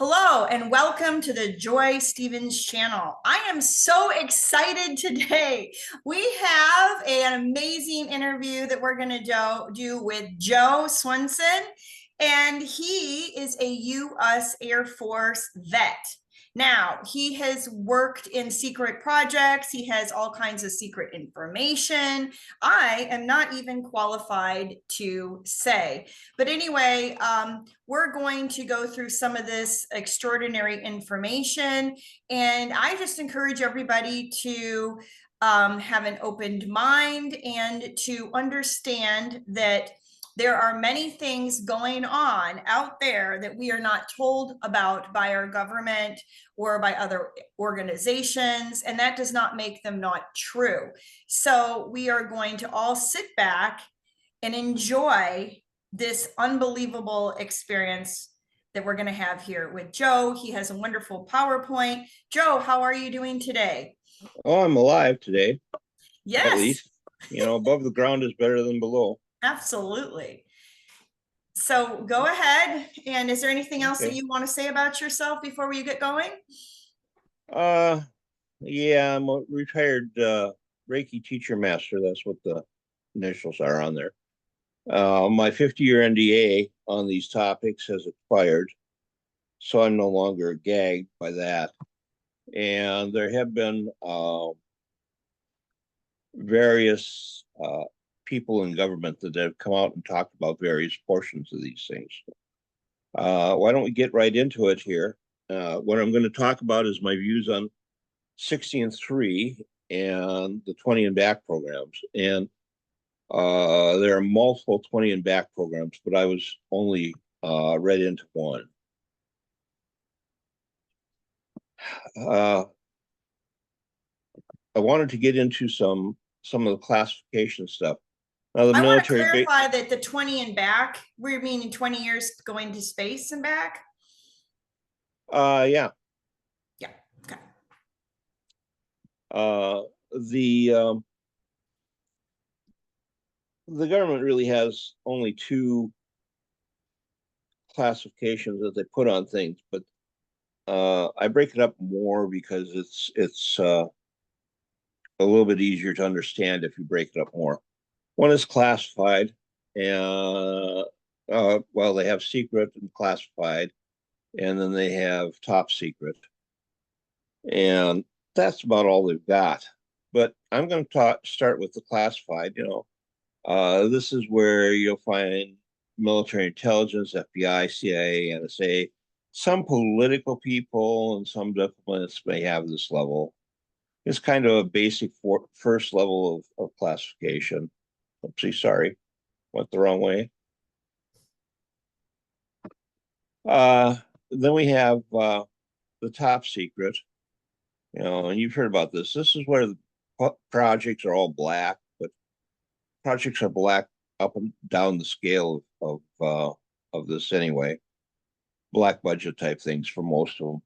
Hello and welcome to the Joy Stevens channel. I am so excited today. We have an amazing interview that we're going to do with Joe Swenson, and he is a U.S. Air Force vet. Now, he has worked in secret projects. He has all kinds of secret information. I am not even qualified to say. But anyway, we're going to go through some of this extraordinary information. And I just encourage everybody to have an open mind and to understand that there are many things going on out there that we are not told about by our government or by other organizations, and that does not make them not true. So we are going to all sit back and enjoy this unbelievable experience that we're going to have here with Joe. He has a wonderful PowerPoint. Joe, how are you doing today? Oh, I'm alive today, at Yes, least. Above the ground is better than below. absolutely. So go ahead. And is there anything else that Okay. you want to say about yourself before we get going? Uh, yeah, I'm a retired Reiki teacher master. That's what the initials are on there. My 50-year NDA on these topics has expired, so I'm no longer gagged by that. And there have been various people in government that have come out and talked about various portions of these things. Why don't we get right into it here? What I'm going to talk about is my views on 60 and 3 and the 20 and back programs. And there are multiple 20 and back programs, but I was only read into one. I wanted to get into some of the classification stuff. Now, the I want to military. clarify that the 20 and back, we're meaning 20 years going to space and back? Yeah. Yeah. Okay. Uh, the the government really has only two classifications that they put on things, but I break it up more because it's a little bit easier to understand if you break it up more. One is classified, and well, they have secret and classified, and then they have top secret, and that's about all they've got. But I'm going to start with the classified. This is where you'll find military intelligence, FBI, CIA, NSA. Some political people and some diplomats may have this level. It's kind of a basic first level of classification. Oopsie, sorry, went the wrong way. Then we have the top secret, and you've heard about this. This is where the projects are all black, but projects are black up and down the scale of this anyway. Black budget type things for most of them,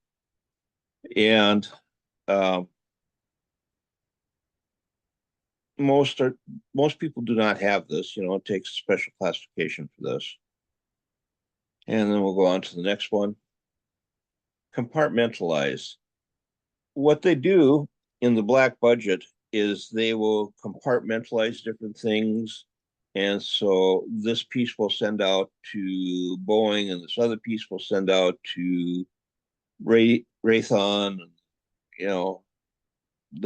and most people do not have this. It takes a special classification for this. And then we'll go on to the next one. Compartmentalize. What they do in the black budget is they will compartmentalize different things. And so this piece will send out to Boeing, and this other piece will send out to Raytheon. They'll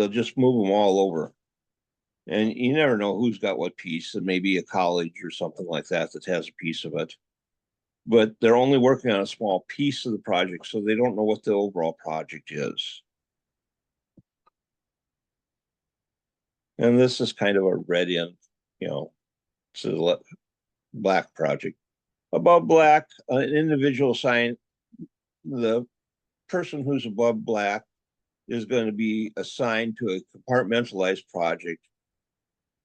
just move them all over. And you never know who's got what piece. It may be a college or something like that has a piece of it. But they're only working on a small piece of the project, so they don't know what the overall project is. And this is kind of a red in, it's a black project. Above black, an individual assigned, the person who's above black is going to be assigned to a compartmentalized project,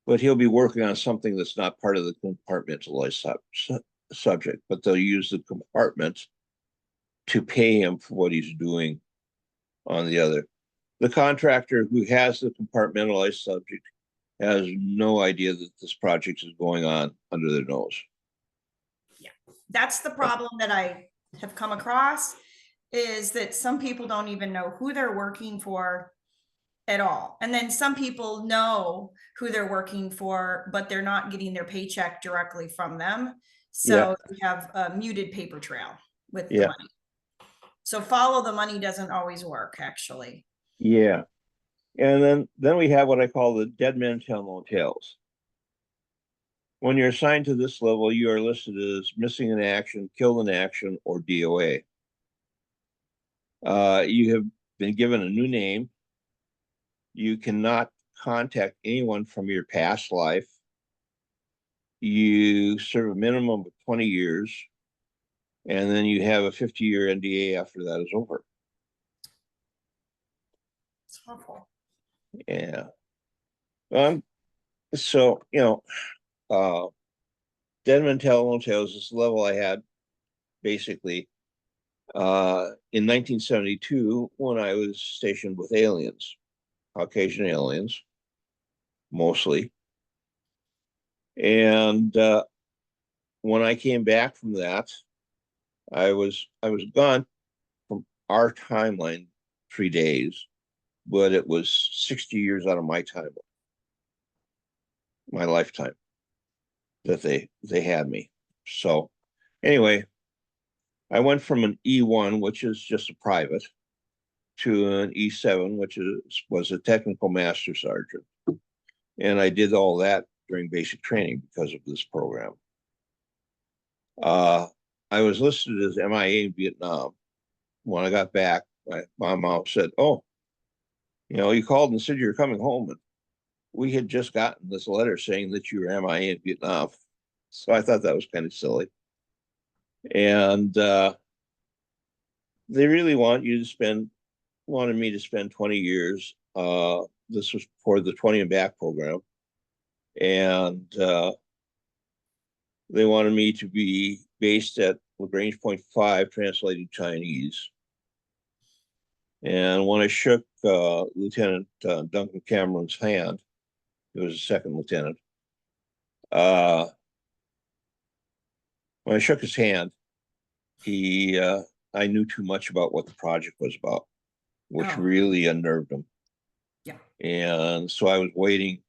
but he'll be working on something that's not part of the compartmentalized subject, but they'll use the compartment to pay him for what he's doing on the other. The contractor who has the compartmentalized subject has no idea that this project is going on under their nose. Yeah, that's the problem that I have come across is that some people don't even know who they're working for at all. And then some people know who they're working for, but they're not getting their paycheck directly from them. Yeah, So you have a muted paper trail with the yeah, money. So follow the money doesn't always work, actually. yeah. And then we have what I call the dead men tell no tales. When you're assigned to this level, you are listed as missing in action, killed in action, or DOA. You have been given a new name. You cannot contact anyone from your past life. You serve a minimum of 20 years, and then you have a 50-year NDA after that is over. It's awful. Yeah. So, uh, Dead Men Tell No Tales is the level I had basically in 1972 when I was stationed with aliens, Caucasian aliens, mostly. And when I came back from that, I was gone from our timeline 3 days, but it was 60 years out of my time, my lifetime that they had me. So anyway, I went from an E1, which is just a private, to an E7, which was a technical master sergeant. And I did all that during basic training because of this program. Uh, I was listed as MIA in Vietnam. When I got back, my mom said, "Oh, you called and said you were coming home, and we had just gotten this letter saying that you were MIA in Vietnam." So I thought that was kind of silly. And they really wanted me to spend 20 years. This was for the 20 and back program. And they wanted me to be based at Lagrange Point 5, translating Chinese. And when I shook Lieutenant Duncan Cameron's hand, it was a second lieutenant. Uh, when I shook his hand, I knew too much about what the project was about, which Oh, really unnerved him. yeah. And so I was waiting,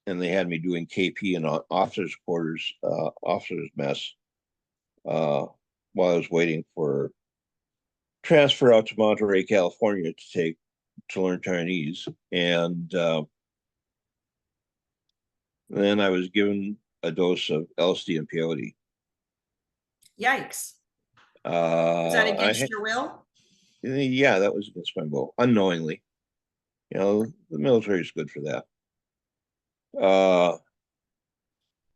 and they had me doing KP in officers' quarters, officers' mess, uh, while I was waiting for transfer out to Monterey, California to learn Chinese. And then I was given a dose of LSD and peyote. Yikes. Was that against I your will? Yeah, that was against my will, unknowingly. The military is good for that. Uh,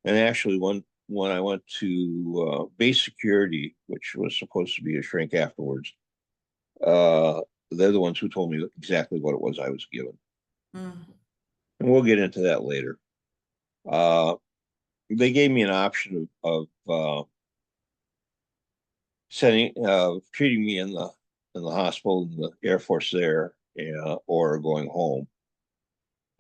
and actually, when I went to base security, which was supposed to be a shrink afterwards, uh, they're the ones who told me exactly what it was I was given, Mm. and we'll get into that later. Uh, they gave me an option of treating me in the hospital in the Air Force there, or going home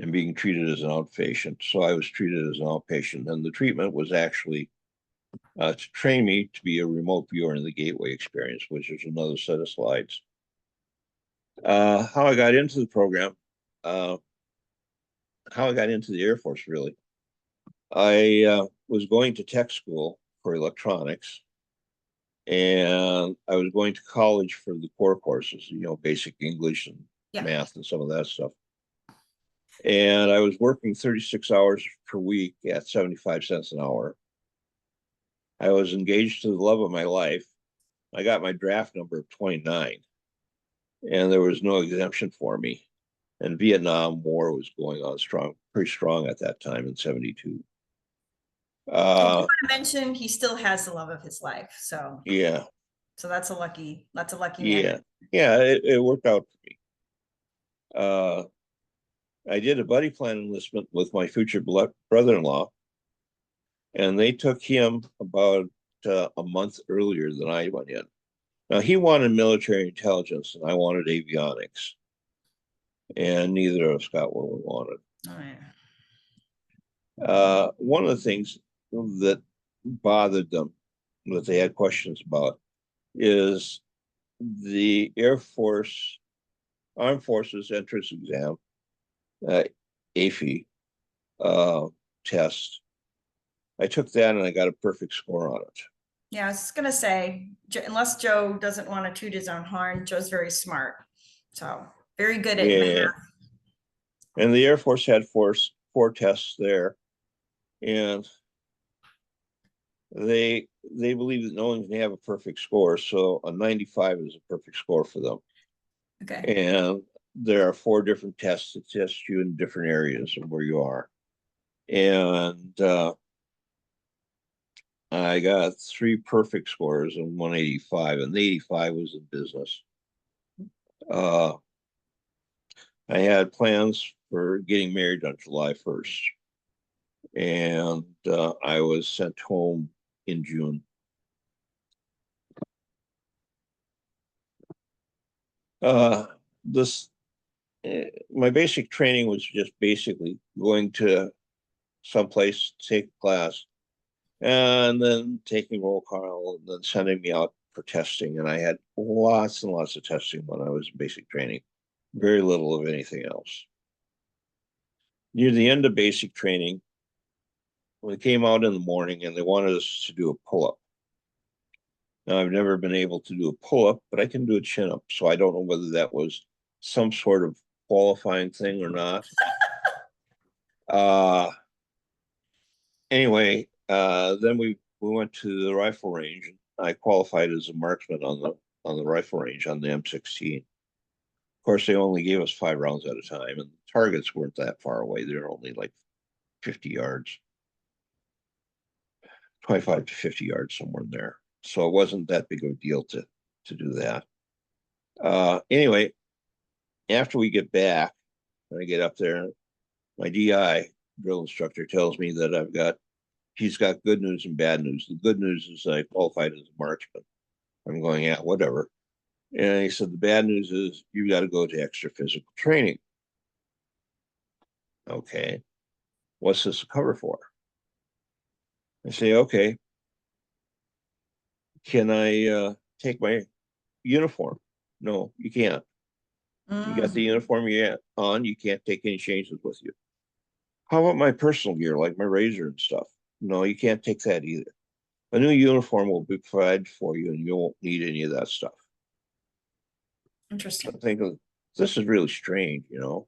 and being treated as an outpatient. So I was treated as an outpatient, and the treatment was actually to train me to be a remote viewer in the Gateway experience, which is another set of slides. How I got into the program, uh, how I got into the Air Force, really. I was going to tech school for electronics, and I was going to college for the core courses, basic English and Yeah. math and some of that stuff. And I was working 36 hours per week at 75 cents an hour. I was engaged to the love of my life. I got my draft number of 29, and there was no exemption for me. And Vietnam War was going on pretty strong at that time in 72. I do Uh, want to mention he still has the love of his life. yeah, So that's a lucky man. yeah, yeah, it worked out for me. I did a buddy plan enlistment with my future brother-in-law, and they took him about a month earlier than I went in. Now, he wanted military intelligence, and I wanted avionics, and neither of us got what we wanted. All right. One of the things that bothered them, that they had questions about, is the Air Force Armed Forces entrance exam, AFI test. I took that and I got a perfect score on it. Yeah, I was just gonna say, unless Joe doesn't want to toot his own horn, Joe's very smart. So very good at math. Yeah, and the Air Force had four tests there, and they believe that no one can have a perfect score, so a 95 is a perfect score for them. Okay. And there are four different tests that test you in different areas of where you are. And I got three perfect scores and 185, and the 85 was in business. Uh, I had plans for getting married on July 1st, and I was sent home in June. Uh, this My basic training was just basically going to someplace to take a class and then taking roll call and then sending me out for testing. And I had lots and lots of testing when I was in basic training, very little of anything else. Near the end of basic training, we came out in the morning and they wanted us to do a pull up. Now, I've never been able to do a pull up, but I can do a chin up. So I don't know whether that was some sort of qualifying thing or not. Uh, then we went to the rifle range. I qualified as a marksman on the rifle range on the M16. Of course, they only gave us 5 rounds at a time, and the targets weren't that far away. They were only like 50 yards, 25 to 50 yards, somewhere in there. So it wasn't that big of a deal to do that. Anyway, after we get back, when I get up there, my DI drill instructor tells me that he's got good news and bad news. The good news is I qualified as a marksman. I'm going, yeah, whatever. And he said, the bad news is you got to go to extra physical training. Okay. What's this a cover for? I say, okay, can I take my uniform? No, you can't. You got the Mm, uniform you on, you can't take any changes with you. How about my personal gear, like my razor and stuff? No, you can't take that either. A new uniform will be provided for you and you won't need any of that stuff. interesting. I'm thinking, this is really strange, you know?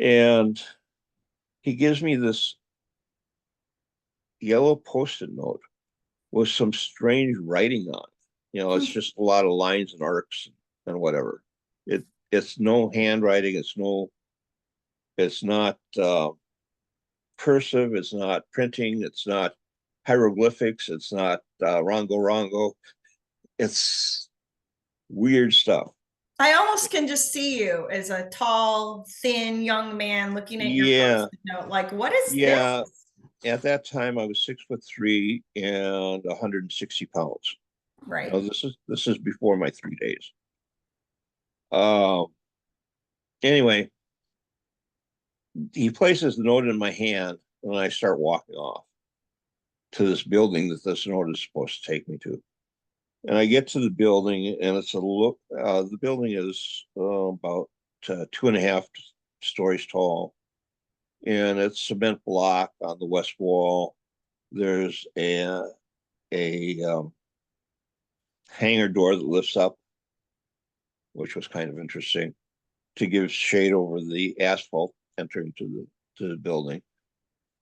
And he gives me this yellow post-it note with some strange writing on it. You know, it's just a lot of lines and arcs and whatever. It's no handwriting. It's not cursive. It's not printing. It's not hieroglyphics. It's not rongo rongo. It's weird stuff. I almost can just see you as a tall, thin young man looking at your Yeah, post-it note, like, what is this? yeah. At that time, I was 6'3" and 160 pounds. Right. Now this is before my 3 days. Uh, anyway, he places the note in my hand, and I start walking off to this building that this note is supposed to take me to. And I get to the building, and it's a look. The building is about 2.5 stories tall, and it's cement block on the west wall. There's a hangar door that lifts up, which was kind of interesting to give shade over the asphalt entering to the building.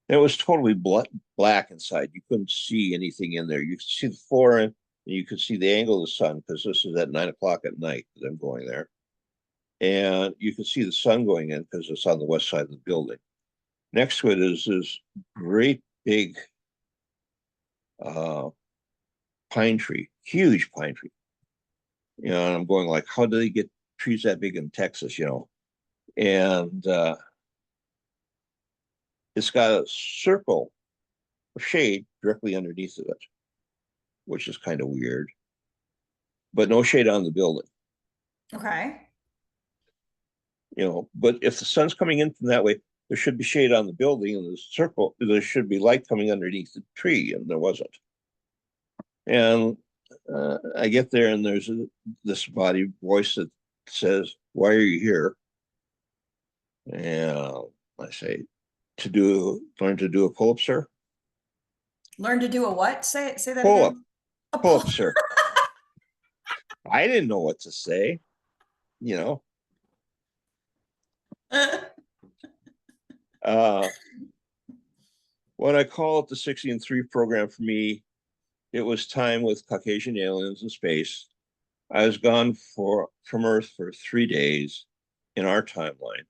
And it was totally black inside. You couldn't see anything in there. You could see the floor and you could see the angle of the sun because this is at 9 o'clock at night that I'm going there. And you could see the sun going in because it's on the west side of the building. Next to it is this great big uh, pine tree, huge pine tree. You know, and I'm going like, how do they get trees that big in Texas? You know, and it's got a circle of shade directly underneath of it, which is kind of weird, but no shade on the building. Okay. You know, but if the sun's coming in from that way, there should be shade on the building and the circle. There should be light coming underneath the tree, and there wasn't. And I get there and there's this body voice that says, "Why are you here?" And I say, learn to do a pull-up, sir. Learn to do a what? Say that Pull up, again. A pull pull. up, sir. I didn't know what to say, you know. Uh, when I call it the 60 and 3 program for me, it was time with Caucasian aliens in space. I was gone from Earth for 3 days in our timeline.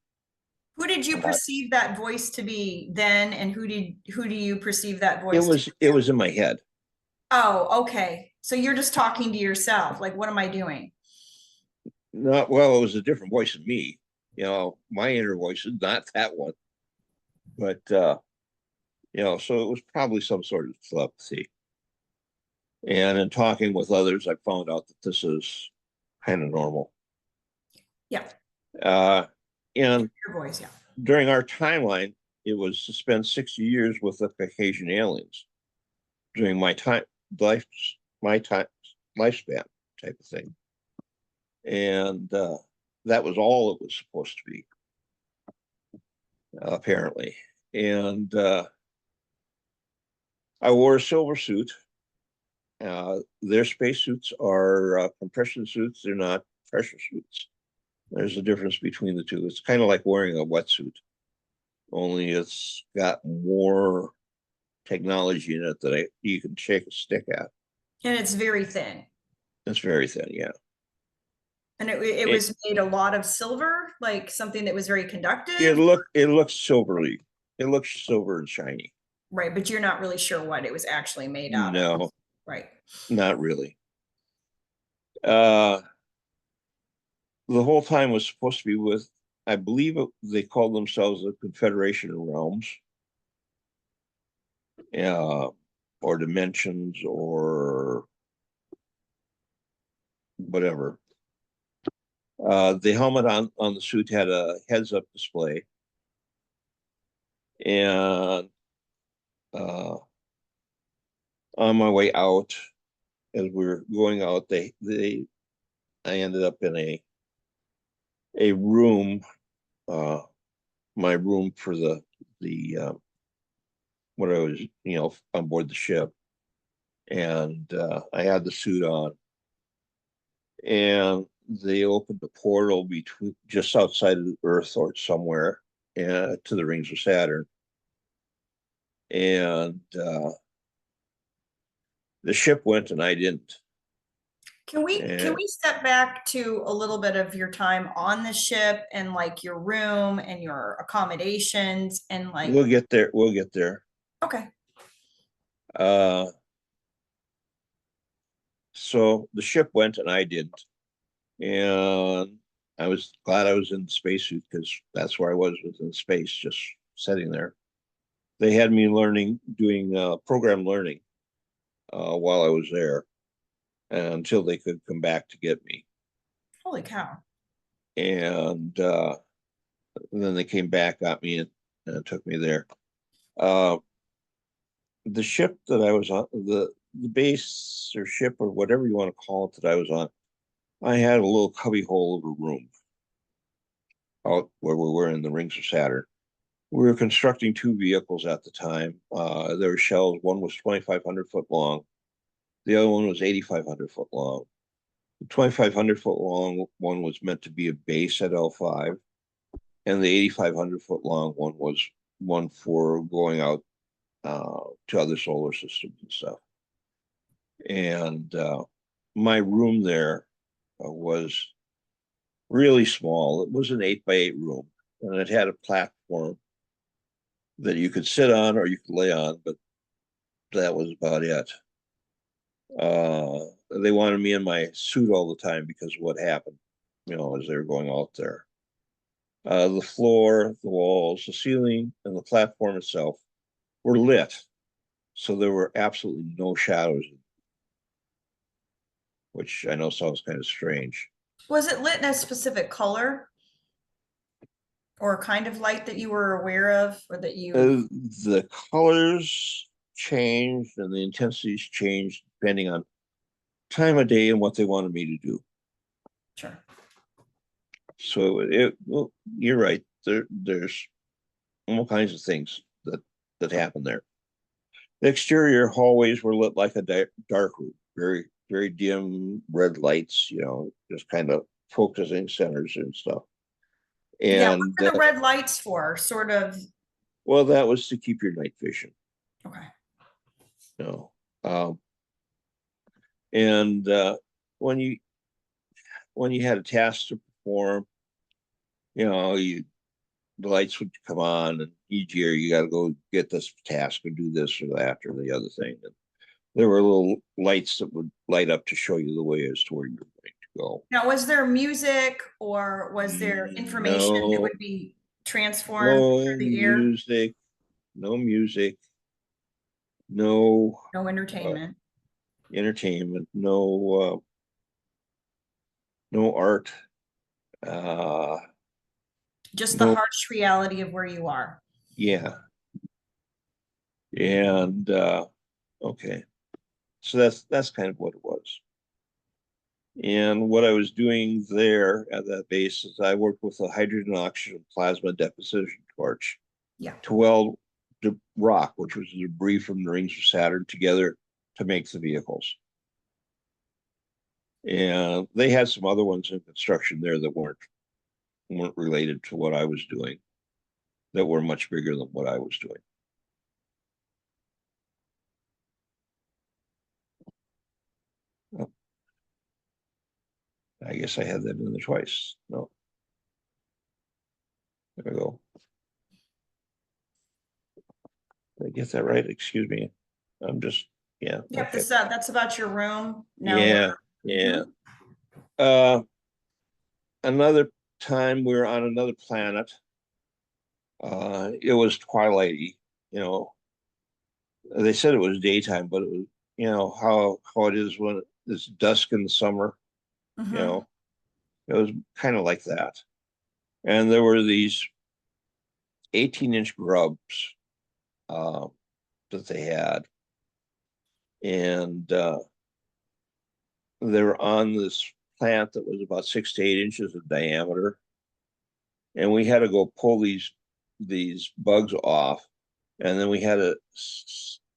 Who did you Uh, perceive that voice to be then, and who do you perceive that it voice to was be it now? was in my head. Oh, okay. So you're just talking to yourself, like, what am I doing? Not well, it was a different voice in me. My inner voice is not that one, but so it was probably some sort of telepathy. And in talking with others, I found out that this is kind of normal. Yeah, Uh, and your voice. Yeah. during our timeline, it was to spend 60 years with the Caucasian aliens during life, my time, lifespan type of thing. And that was all it was supposed to be, apparently. And I wore a silver suit. Their spacesuits are compression suits. They're not pressure suits. There's a difference between the two. It's kind of like wearing a wetsuit, only it's got more technology in it that you can shake a stick at. And it's very thin. It's very thin, yeah. And it It, was made a lot of silver, like something that was very conductive. it looks silvery. It looks silver and shiny. Right, but you're not really sure what it was actually made out of. No, Right. not really. Uh, the whole time was supposed to be with, I believe they called themselves the Confederation of Realms, uh, or dimensions, or whatever. The helmet on the suit had a heads-up display, and uh, on my way out, as we were going out, I ended up in a room, uh, my room for the what I was, on board the ship, and I had the suit on, and they opened a portal between just outside of the Earth or somewhere, to the rings of Saturn, and the ship went and I didn't. Can And we step back to a little bit of your time on the ship and like your room and your accommodations and like, we'll get there. We'll get there. okay. Uh, so the ship went and I didn't, and I was glad I was in the spacesuit because that's where I was in space, just sitting there. They had me doing program learning while I was there, until they could come back to get me. Holy cow. And then they came back, got me, and took me there. Uh, the ship that I was on, the base or ship or whatever you want to call it that I was on, I had a little cubby hole of a room out where we were in the rings of Saturn. We were constructing two vehicles at the time. There were shells. One was 2,500 foot long. The other one was 8,500 foot long. The 2,500 foot long one was meant to be a base at L5, and the 8,500 foot long one was one for going out to other solar systems and stuff. And my room there was really small. It was an 8 by 8 room, and it had a platform that you could sit on or you could lay on, but that was about it. They wanted me in my suit all the time because of what happened, as they were going out there. The floor, the walls, the ceiling, and the platform itself were lit, so there were absolutely no shadows, which I know sounds kind of strange. Was it lit in a specific color or kind of light that you were aware of or that you, The colors changed and the intensities changed depending on time of day and what they wanted me to do. Sure. So well, you're right. There's all kinds of things that happen there. The exterior hallways were lit like a dark room, very dim red lights, just kind of focusing centers and stuff. Yeah, what And are the red lights for? Sort of. well, that was to keep your night vision. Okay. You know, um, and when you when you had a task to perform, you the lights would come on, and each year you got to go get this task or do this or that or the other thing. And there were little lights that would light up to show you the way as to where you're going to go. Now, was there music or was there information that No, would be transformed no through the air? music, no music, no No uh, entertainment, entertainment, no art, uh, just the no, harsh reality of where you are. yeah, and okay, so that's kind of what it was. And what I was doing there at that base is I worked with a hydrogen oxygen plasma deposition torch Yeah. to weld the rock, which was the debris from the rings of Saturn, together to make the vehicles. And they had some other ones in construction there that weren't related to what I was doing, that were much bigger than what I was doing. Oh, I guess I had that in there twice. No, there we go. Did I get that right? Excuse me. I'm just, yeah, Yep, okay. this that's about your room. Now Yeah, we're yeah. mhm. Uh, Another time we were on another planet. It was twilighty, you know. They said it was daytime, but it was, how it is when it's dusk in the summer, you Mhm. know. It was kind of like that. And there were these 18-inch grubs uh, that they had, and they were on this plant that was about 6 to 8 inches in diameter, and we had to go pull these bugs off, and then we had to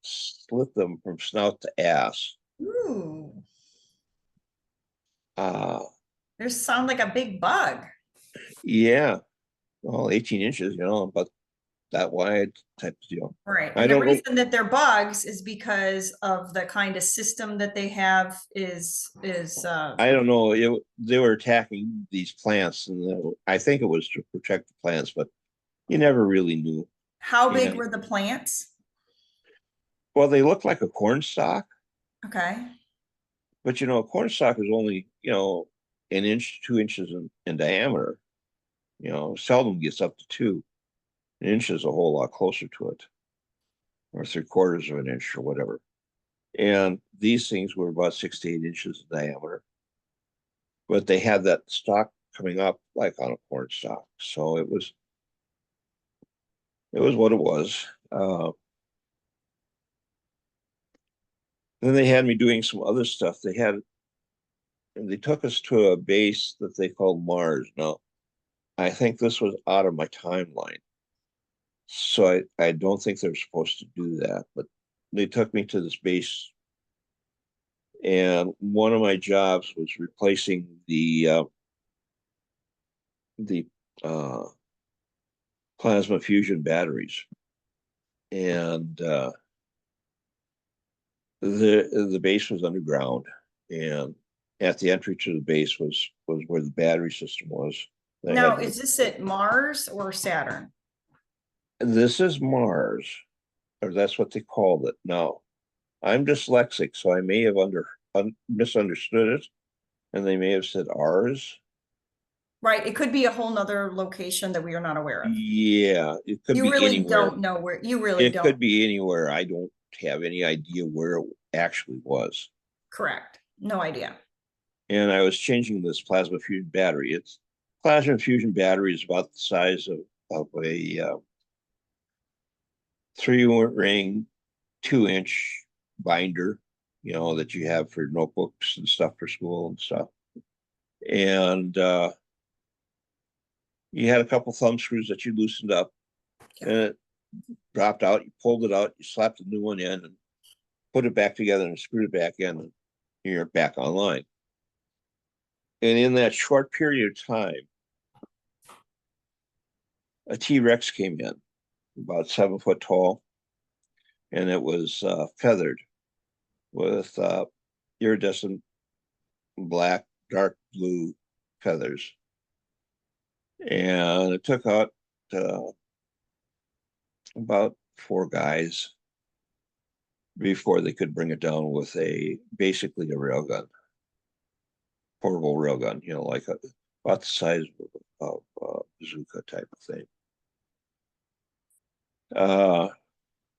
slit them from snout to ass. Ooh, Uh, there's sound like a big bug. yeah, well, 18 inches, about that wide type of deal. Right. I And the don't know. reason that they're bugs is because of the kind of system that they have is I don't know. They were attacking these plants, and I think it was to protect the plants, but you never really knew. how big Yeah. were the plants? Well, they look like a corn stalk, Okay. but a corn stalk is only, an inch, 2 inches in diameter. Seldom gets up to two. An inch is a whole lot closer to it, or 3/4 of an inch or whatever. And these things were about 6 to 8 inches in diameter, but they had that stalk coming up like on a corn stalk. So it was what it was. Then they had me doing some other stuff. They took us to a base that they called Mars. Now, I think this was out of my timeline. So I don't think they're supposed to do that, but they took me to this base, and one of my jobs was replacing the uh, plasma fusion batteries. And the base was underground, and at the entry to the base was where the battery system was. I had Now, to. is this at Mars or Saturn? This is Mars, or that's what they called it. Now, I'm dyslexic, so I may have misunderstood it, and they may have said ours. Right. It could be a whole nother location that we are not aware of. Yeah, it could You be really anywhere. don't know where you really It don't. could be anywhere. I don't have any idea where it actually was. Correct. No idea. And I was changing this plasma fusion battery. It's plasma fusion battery is about the size of a three ring 2 inch binder, that you have for notebooks and stuff for school and stuff. And you had a couple thumb screws that you loosened up, and it dropped out. You pulled it out, you slapped a new one in, and put it back together and screwed it back in, and you're back online. And in that short period of time, a T-Rex came in, about 7 foot tall, and it was feathered with iridescent black, dark blue feathers. And it took out about 4 guys before they could bring it down with basically a railgun, portable railgun, like about the size of a bazooka type of thing.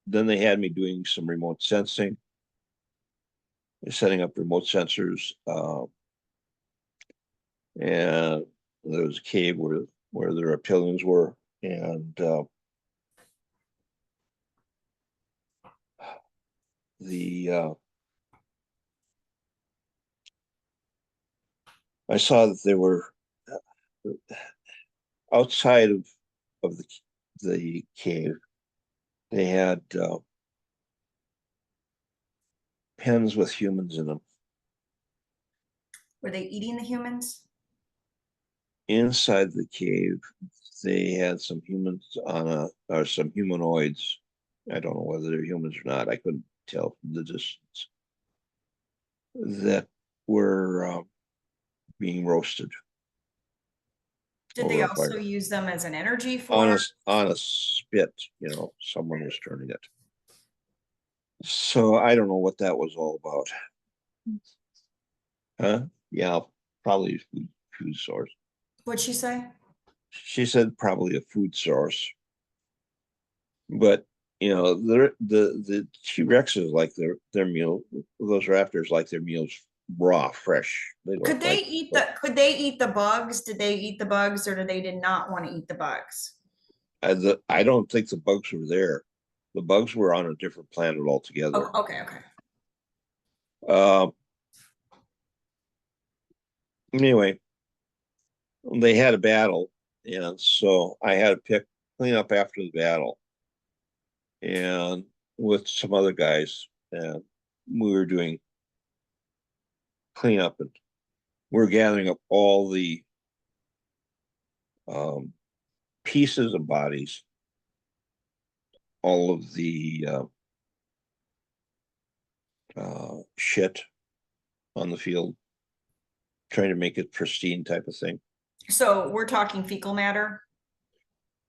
Then they had me doing some remote sensing, setting up remote sensors, and there was a cave where the reptilians were, and I saw that they were outside of the cave. They had pens with humans in them. Were they eating the humans? Inside the cave, they had some humans or some humanoids. I don't know whether they're humans or not. I couldn't tell from the distance. That were being roasted Did they over a also fire use them as an energy on for? a spit. Someone was turning it. So I don't know what that was all about. Huh? Yeah, probably food source. What'd she say? She said probably a food source. But the T-Rexes like their meal. Those raptors like their meals raw, fresh. They Could don't they like. eat the bugs? Did they eat the bugs, or did they did not want to eat the bugs? I don't think the bugs were there. The bugs were on a different planet altogether. Oh, okay. Uh, anyway, they had a battle, and so I had to clean up after the battle, and with some other guys, and we were doing cleanup, and we're gathering up all the um, pieces of bodies, all of the shit on the field, trying to make it pristine type of thing. So we're talking fecal matter.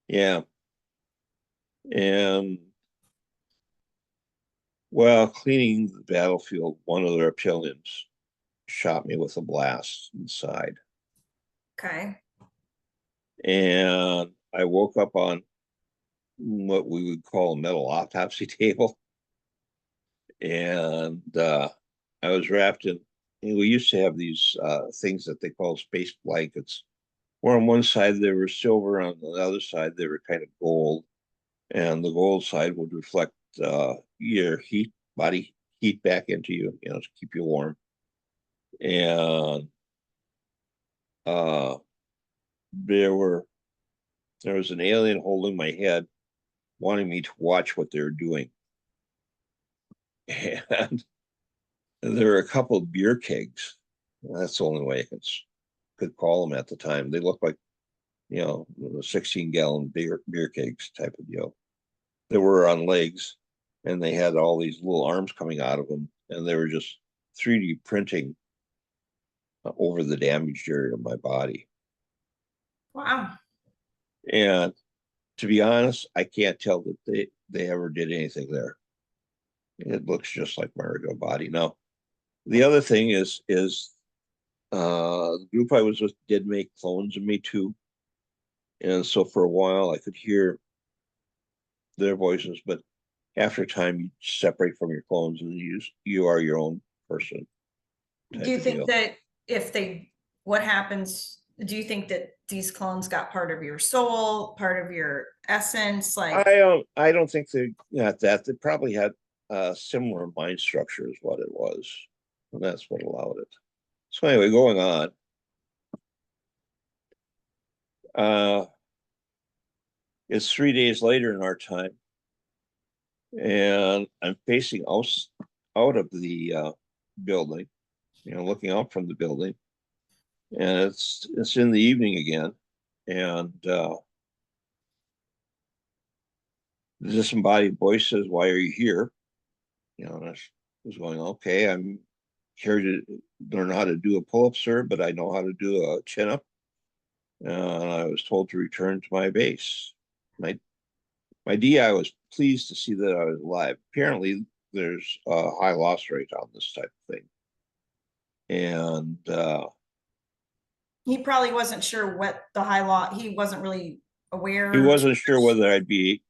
Yeah. And while cleaning the battlefield, one of the reptilians shot me with a blast inside. Okay. And I woke up on what we would call a metal autopsy table. And I was wrapped in, we used to have these things that they call space blankets, where on one side they were silver, on the other side they were kind of gold. And the gold side would reflect your body heat back into you, to keep you warm. And uh, there was an alien holding my head, wanting me to watch what they were doing. And there were a couple of beer kegs. That's the only way I could call them at the time. They looked like 16-gallon beer kegs type of deal. They were on legs, and they had all these little arms coming out of them, and they were just 3D printing over the damaged area of my body. Wow. And to be honest, I can't tell that they ever did anything there. It looks just like my regular body. Now, the other thing is the group I was with did make clones of me too, and so for a while I could hear their voices, but after time you separate from your clones and you are your own person. Do you think that what happens? Do you think that these clones got part of your soul, part of your essence? Like, I don't think they got that. They probably had similar mind structure is what it was, and that's what allowed it. So anyway, going on. Uh, it's 3 days later in our time, and I'm facing out of the building, looking out from the building, and it's in the evening again, and the disembodied voice says, "Why are you here?" And I was going, "Okay, I'm here to learn how to do a pull-up, sir, but I know how to do a chin-up." And I was told to return to my base. My my DI was pleased to see that I was alive. Apparently, there's a high loss rate on this type of thing, and He probably wasn't sure what the high law, he wasn't really he aware. wasn't sure whether I'd be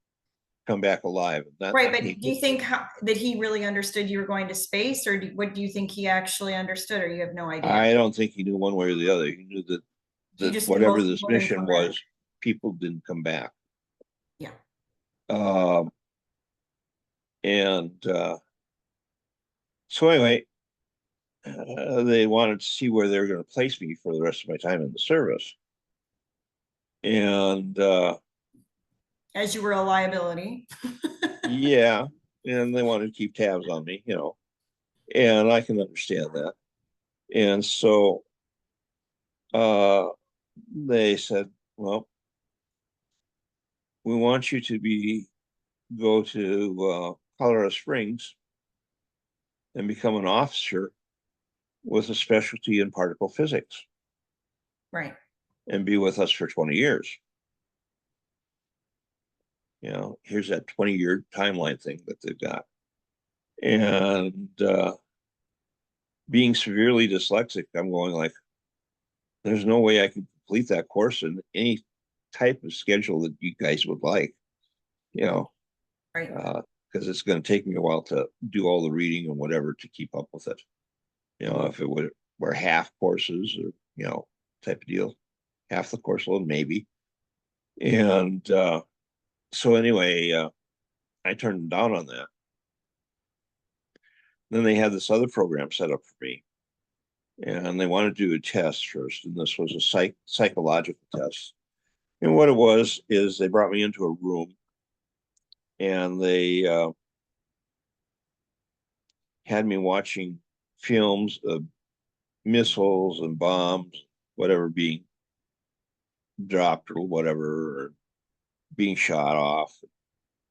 come back alive. That Right, but he, do you think that he really understood you were going to space, or what do you think he actually understood, or you have no idea? I don't think he knew one way or the other. He knew He that just knew whatever most this people didn't mission come back. was, people didn't come back. Yeah. Um, and so anyway, they wanted to see where they were going to place me for the rest of my time in the service. And As you were a liability. yeah, and they wanted to keep tabs on me, and I can understand that. And so uh, they said, "Well, we want you to go to Colorado Springs and become an officer with a specialty in particle physics Right. and be with us for 20 years." Here's that 20-year timeline thing that they've got. And being severely dyslexic, I'm going like, there's no way I can complete that course in any type of schedule that you guys would like, you know, Right. because it's going to take me a while to do all the reading and whatever to keep up with it. If it were half courses or, type of deal, half the course load, maybe. And so anyway, I turned them down on that. Then they had this other program set up for me, and they wanted to do a test first, and this was a psychological test. And what it was is they brought me into a room, and they had me watching films of missiles and bombs, whatever being dropped or whatever, or being shot off,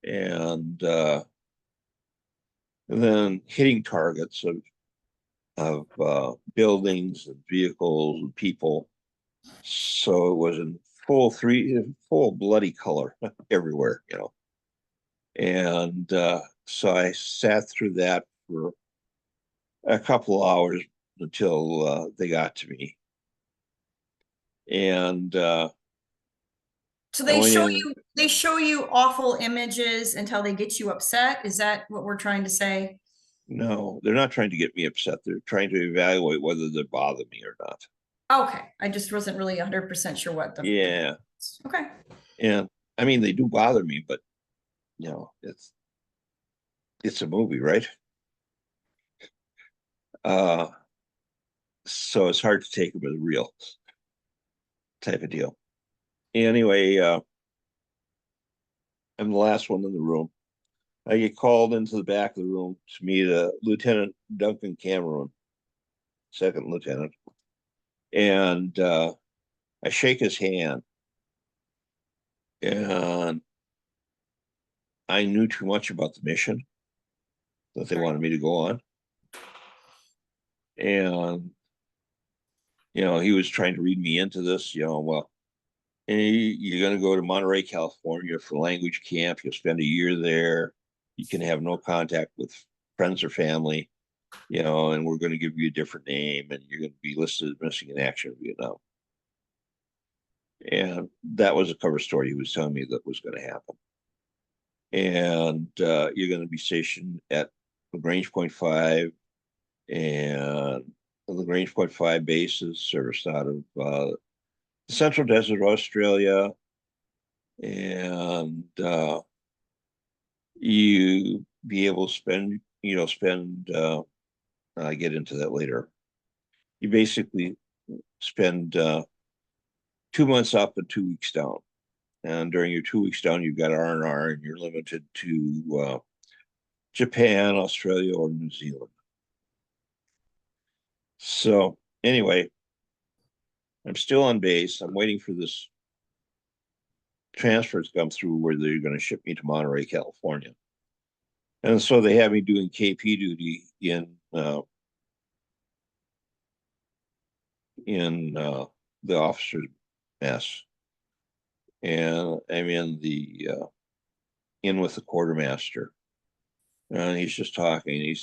and then hitting targets of buildings and vehicles and people. So it was in full bloody color everywhere, And so I sat through that for a couple of hours until they got to me. And So I went in. they show you awful images until they get you upset. Is that what we're trying to say? No, they're not trying to get me upset. They're trying to evaluate whether they bother me or not. Okay. I just wasn't really 100% sure what the Yeah. okay. And I mean, they do bother me, but it's a movie, right? Uh, so it's hard to take them as real type of deal. Anyway, I'm the last one in the room. I get called into the back of the room to meet Lieutenant Duncan Cameron, second lieutenant, and I shake his hand, and I knew too much about the mission that they Right. wanted me to go on, and he was trying to read me into this. Well, you're going to go to Monterey, California for language camp. You'll spend a year there. You can have no contact with friends or family, and we're going to give you a different name, and you're going to be listed as missing in action in Vietnam. And that was a cover story he was telling me that was going to happen. And you're going to be stationed at Lagrange Point 5, and the Lagrange Point 5 base is serviced out of the Central Desert, Australia. And you be able to spend spend. I get into that later. You basically spend 2 months up and 2 weeks down. And during your 2 weeks down, you've got R&R, and you're limited to Japan, Australia, or New Zealand. So anyway, I'm still on base. I'm waiting for this transfer to come through where they're going to ship me to Monterey, California. And so they have me doing KP duty in the officer's mess, and I'm in the in with the quartermaster, and he's just talking.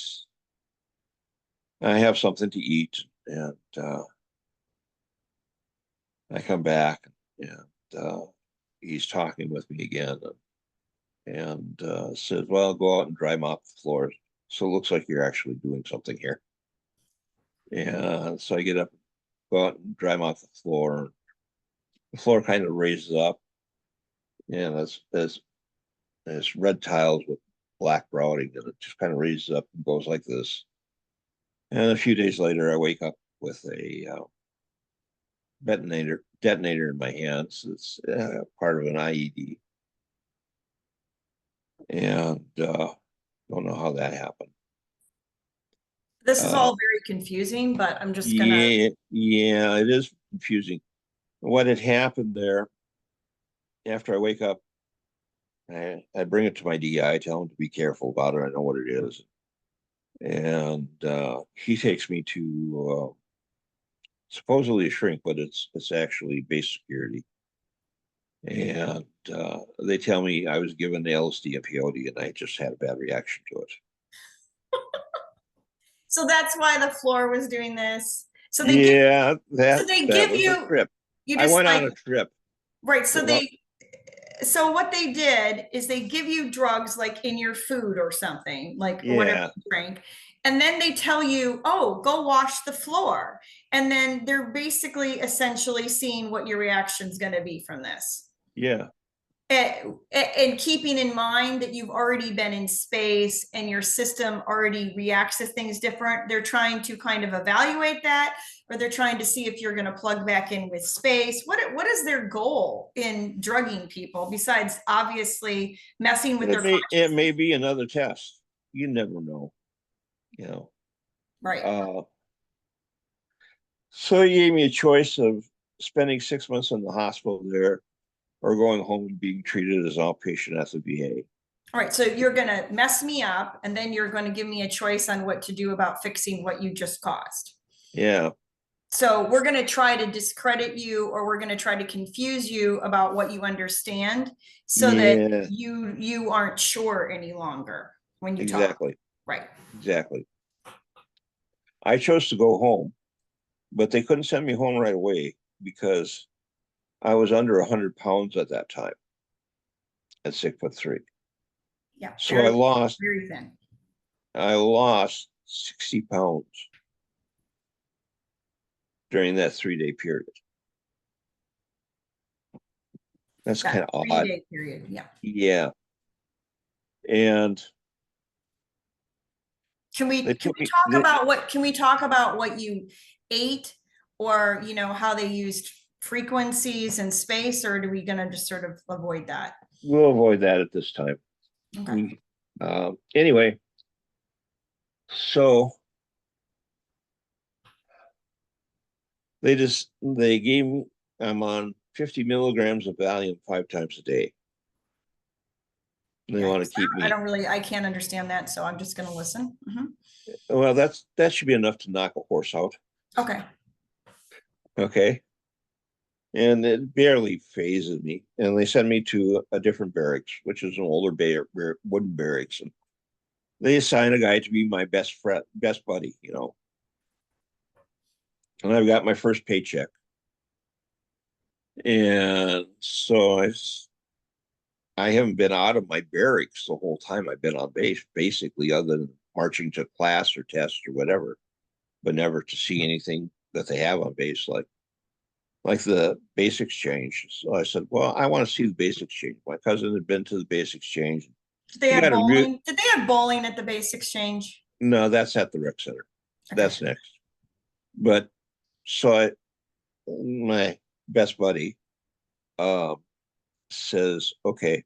I have something to eat, and I come back, and he's talking with me again, and says, "Well, go out and dry mop the floors." So it looks like you're actually doing something here. And so I get up, go out and dry mop the floor. The floor kind of raises up, and there's red tiles with black grouting, and it just kind of raises up and goes like this. And a few days later, I wake up with a detonator in my hands. It's part of an IED, and don't know how that happened. This is all very confusing, but I'm just gonna. Yeah, it is confusing. What had happened there? After I wake up, I bring it to my DI. I tell him to be careful about it. I know what it is, and he takes me to supposedly a shrink, but it's actually base security. And they tell me I was given the LSD and peyote, and I just had a bad reaction to it. So that's why the floor was doing this. So they give. Yeah, So they that give was a you. trip. You I just went like on a trip. right. So Well, they. So what they did is they give you drugs like in your food or something, like or whatever yeah, you drink. And then they tell you, oh, go wash the floor. And then they're basically essentially seeing what your reaction is going to be from this. yeah. And keeping in mind that you've already been in space and your system already reacts to things different, they're trying to kind of evaluate that, or they're trying to see if you're going to plug back in with space. What is their goal in drugging people besides obviously messing with their It may consciousness? be another test. You never know, you know. Right. Uh, so he gave me a choice of spending 6 months in the hospital there, or going home and being treated as an outpatient at the VA. All right. So you're going to mess me up, and then you're going to give me a choice on what to do about fixing what you just caused. Yeah, So we're going to try to discredit you, or we're going to try to confuse you about what you understand, so that yeah, you aren't sure any longer when you talk. exactly, Right. exactly. I chose to go home, but they couldn't send me home right away because I was under 100 pounds at that time at 6'3". Yeah. So Very, very thin. I lost 60 pounds during that 3 day period. That's That kind of three odd. day period. Yeah. Yeah. And Can we they can put we me, talk about what can we talk about what you ate, or how they used frequencies and space, or are we gonna just sort of avoid that? we'll avoid that at this time. Okay. We, anyway, so they gave me, I'm on 50 milligrams of Valium 5 times a day. They want to Yikes. keep I me, don't really, I can't understand that, so I'm just gonna listen. well, that should be enough to knock a horse out. Okay. Okay. And it barely phases me. And they send me to a different barracks, which is an older wooden barracks. And they assign a guy to be my best friend, best buddy. And I've got my first paycheck. And so I haven't been out of my barracks the whole time I've been on base, basically, other than marching to class or test or whatever, but never to see anything that they have on base, like the base exchange. So I said, well, I want to see the base exchange. My cousin had been to the base exchange. Did they You have got to bowling? Did they have bowling at the base exchange? no, that's at the rec center. Okay. That's next. But so my best buddy um, says, "Okay,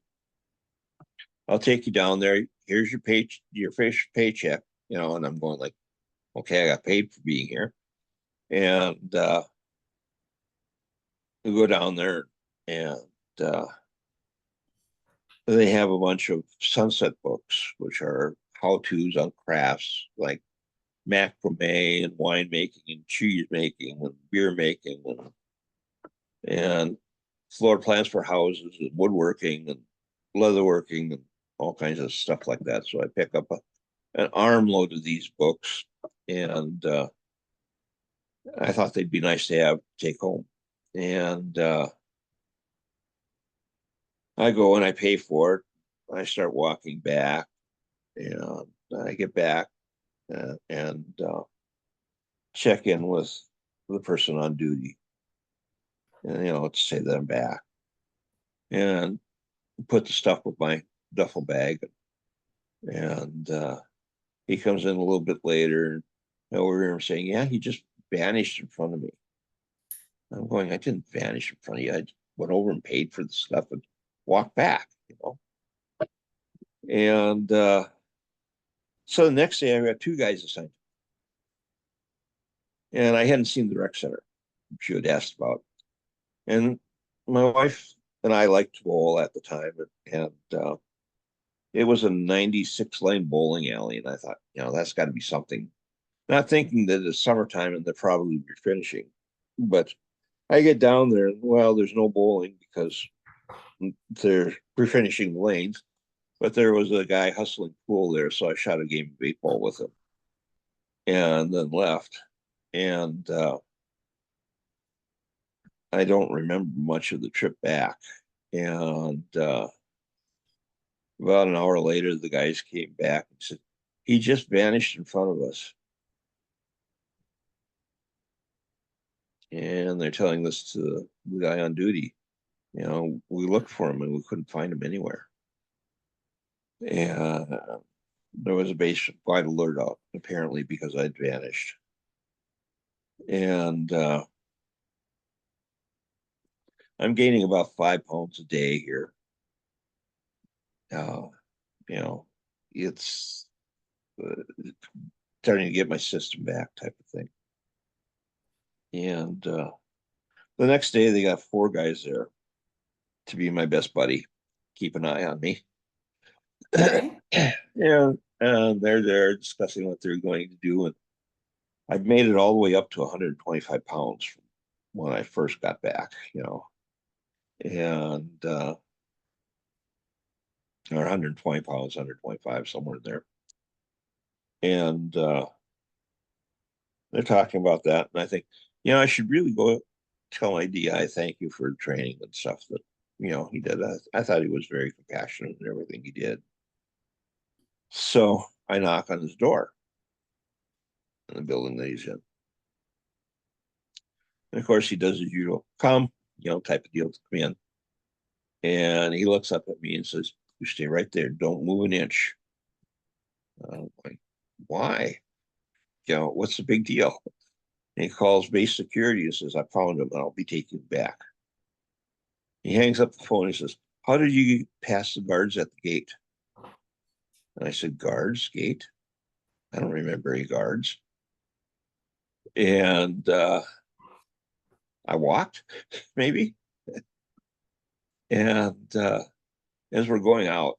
I'll take you down there. Here's your first paycheck." And I'm going like, "Okay, I got paid for being here." And we go down there, and uh, they have a bunch of sunset books, which are how-tos on crafts like macrame and winemaking and cheese making and beer making and floor plans for houses and woodworking and leatherworking and all kinds of stuff like that. So I pick up an armload of these books, and I thought they'd be nice to have take home. And I go and I pay for it. I start walking back, and I get back and check in with the person on duty, and to say that I'm back, and put the stuff with my duffel bag, and he comes in a little bit later, and over here saying, "Yeah, he just vanished in front of me." I'm going, "I didn't vanish in front of you. I went over and paid for the stuff and walked back. And so the next day, I got two guys assigned, and I hadn't seen the rec center she had asked about. And my wife and I liked to bowl at the time, and it was a 96 lane bowling alley. And I thought, that's got to be something. Not thinking that it's summertime and they're probably finishing. But I get down there, and well, there's no bowling because they're refinishing the lanes. But there was a guy hustling pool there, so I shot a game of 8 ball with him and then left. And I don't remember much of the trip back. And about an hour later, the guys came back and said, "He just vanished in front of us." And they're telling this to the guy on duty. We looked for him and we couldn't find him anywhere. And there was a base wide alert out, apparently, because I'd vanished. And I'm gaining about 5 pounds a day here. Uh, you know, it's starting to get my system back, type of thing. And the next day, they got 4 guys there to be my best buddy, keep an eye on me. Okay. Yeah, and they're there discussing what they're going to do. And I've made it all the way up to 125 pounds from when I first got back, and or 120 pounds, 125, somewhere in there. And they're talking about that. And I think, I should really go tell my DI thank you for training and stuff that, he did. I thought he was very compassionate in everything he did. So I knock on his door in the building that he's in. And of course, he does his usual come, type of deal to come in. And he looks up at me and says, "You stay right there. Don't move an inch." I'm like, "Why? What's the big deal?" And he calls base security and says, "I found him and I'll be taking him back." He hangs up the phone and he says, "How did you pass the guards at the gate?" And I said, "Guards, gate? I don't remember any guards." And I walked, maybe. And as we're going out,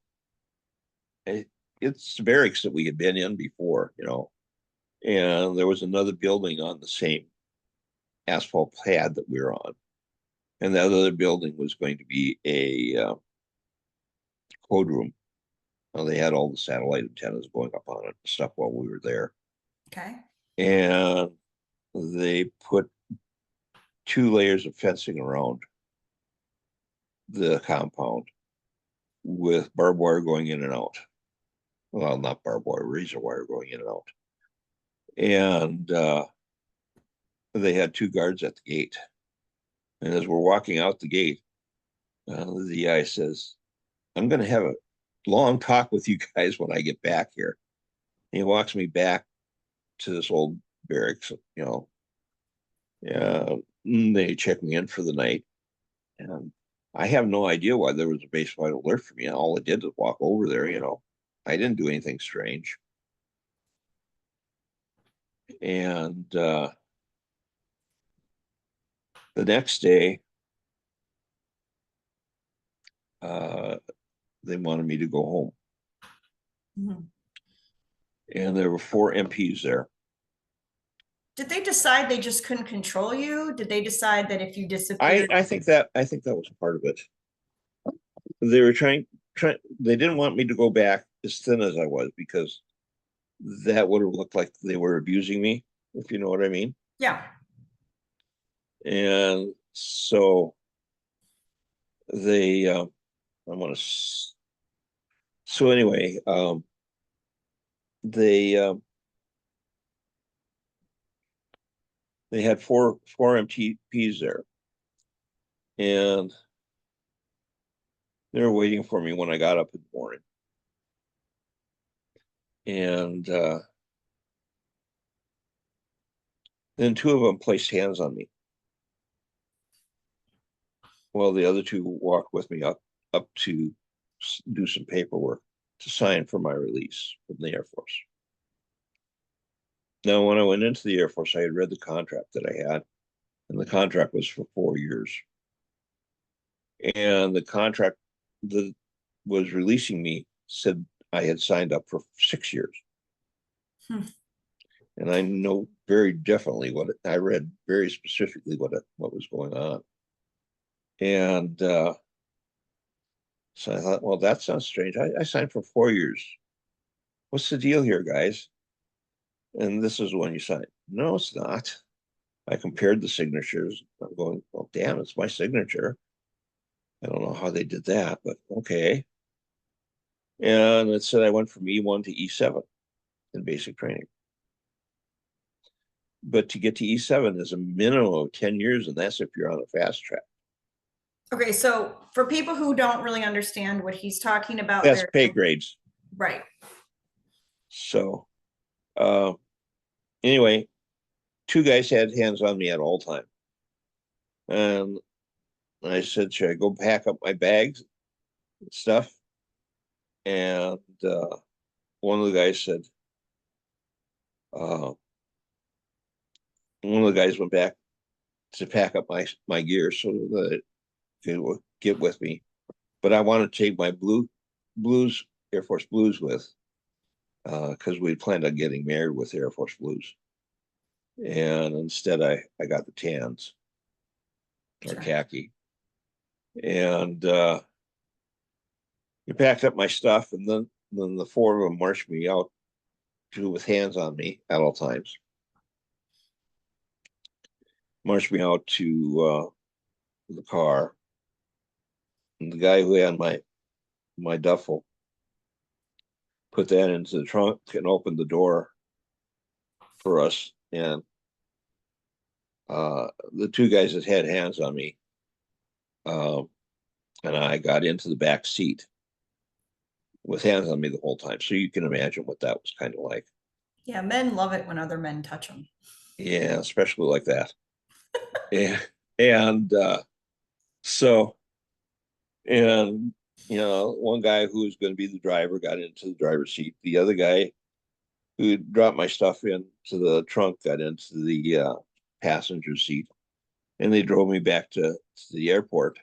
it, it's the barracks that we had been in before, and there was another building on the same asphalt pad that we were on. And that other building was going to be a code room. Well, they had all the satellite antennas going up on it and stuff while we were there. Okay. And they put 2 layers of fencing around the compound with barbed wire going in and out. Well, not barbed wire, razor wire going in and out. And they had 2 guards at the gate. And as we're walking out the gate, the guy says, "I'm going to have long talk with you guys when I get back here. He walks me back to this old barracks, you know. Yeah, they check me in for the night, and I have no idea why there was a base wide alert for me. All I did was walk over there, you know. I didn't do anything strange. And the next day, uh, they wanted me to go home, Mhm. and there were four MPs there. Did they decide they just couldn't control you? Did they decide that if you I disappeared? I think that was part of it. They were trying. They didn't want me to go back as thin as I was because that would have looked like they were abusing me, if you know what I mean. Yeah. And so they, I want to. So anyway, they they had four MTPs there, and they were waiting for me when I got up in the morning. And then two of them placed hands on me, while the other two walked with me up to do some paperwork to sign for my release from the Air Force. Now, when I went into the Air Force, I had read the contract that I had, and the contract was for 4 years. And the contract that was releasing me said I had signed up for 6 years. Hmm. And I know very definitely I read very specifically what was going on. And so I thought, well, that sounds strange. I signed for 4 years. What's the deal here, guys? And this is when you sign. No, it's not. I compared the signatures. I'm going, well, damn, it's my signature. I don't know how they did that, but okay. And it said I went from E1 to E7 in basic training. But to get to E7 is a minimum of 10 years, and that's if you're on a fast track. Okay, so for people who don't really understand what he's talking about That's there, pay grades. right? So uh, anyway, two guys had hands on me at all time. And I said, should I go pack up my bags and stuff? And one of the guys said, uh, one of the guys went back to pack up my gear so that it could get with me. But I wanted to take my blues, Air Force blues with, because we planned on getting married with Air Force blues. And instead, I got the tans or Sure. khaki. And he packed up my stuff, and then the four of them marched me out with hands on me at all times. Marched me out to the car. And the guy who had my duffel put that into the trunk and opened the door for us. And the two guys that had hands on me, um, and I got into the back seat with hands on me the whole time. So you can imagine what that was kind of like. Yeah, men love it when other men touch them. Yeah, especially like that. Yeah. And so, and, you know, one guy who was going to be the driver got into the driver's seat. The other guy who dropped my stuff into the trunk got into the passenger seat. And they drove me back to the airport,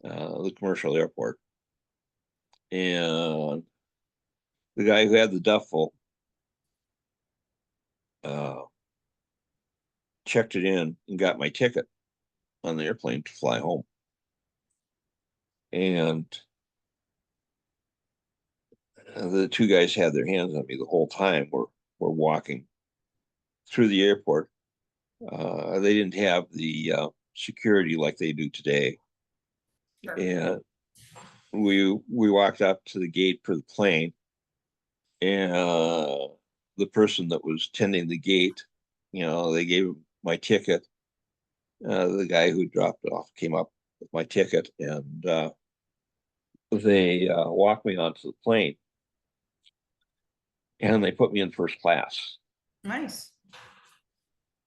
the commercial airport. And the guy who had the duffel uh, checked it in and got my ticket on the airplane to fly home. And the two guys had their hands on me the whole time. We're walking through the airport. They didn't have the security like they do today, Sure. and we walked up to the gate for the plane, and the person that was tending the gate, you know, they gave him my ticket. The guy who dropped it off came up with my ticket, and they walked me onto the plane and they put me in first class. Nice.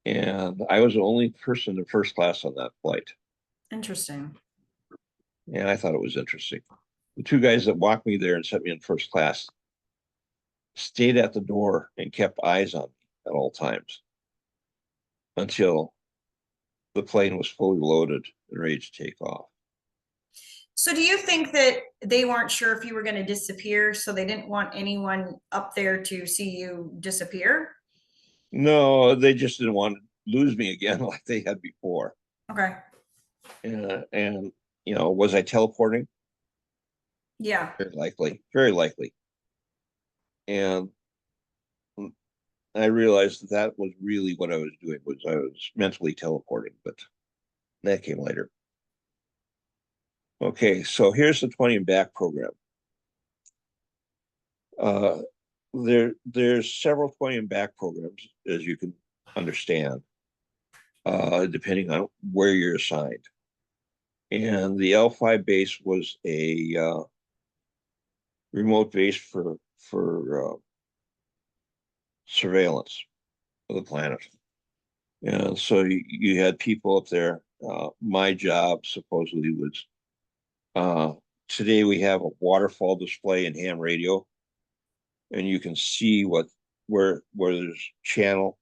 And I was the only person in first class on that flight. Interesting. And I thought it was interesting. The two guys that walked me there and sent me in first class stayed at the door and kept eyes on me at all times until the plane was fully loaded and ready to take off. So do you think that they weren't sure if you were going to disappear, so they didn't want anyone up there to see you disappear? No, they just didn't want to lose me again like they had before. Okay. And was I teleporting? Yeah. Very likely, very likely. And I realized that that was really what I was doing was I was mentally teleporting, but that came later. Okay, so here's the 20 and back program. Uh, there's several 20 and back programs, as you can understand, depending on where you're assigned. And the L5 base was a remote base for surveillance of the planet. And so you had people up there. My job supposedly was today we have a waterfall display and ham radio, and you can see where there's channel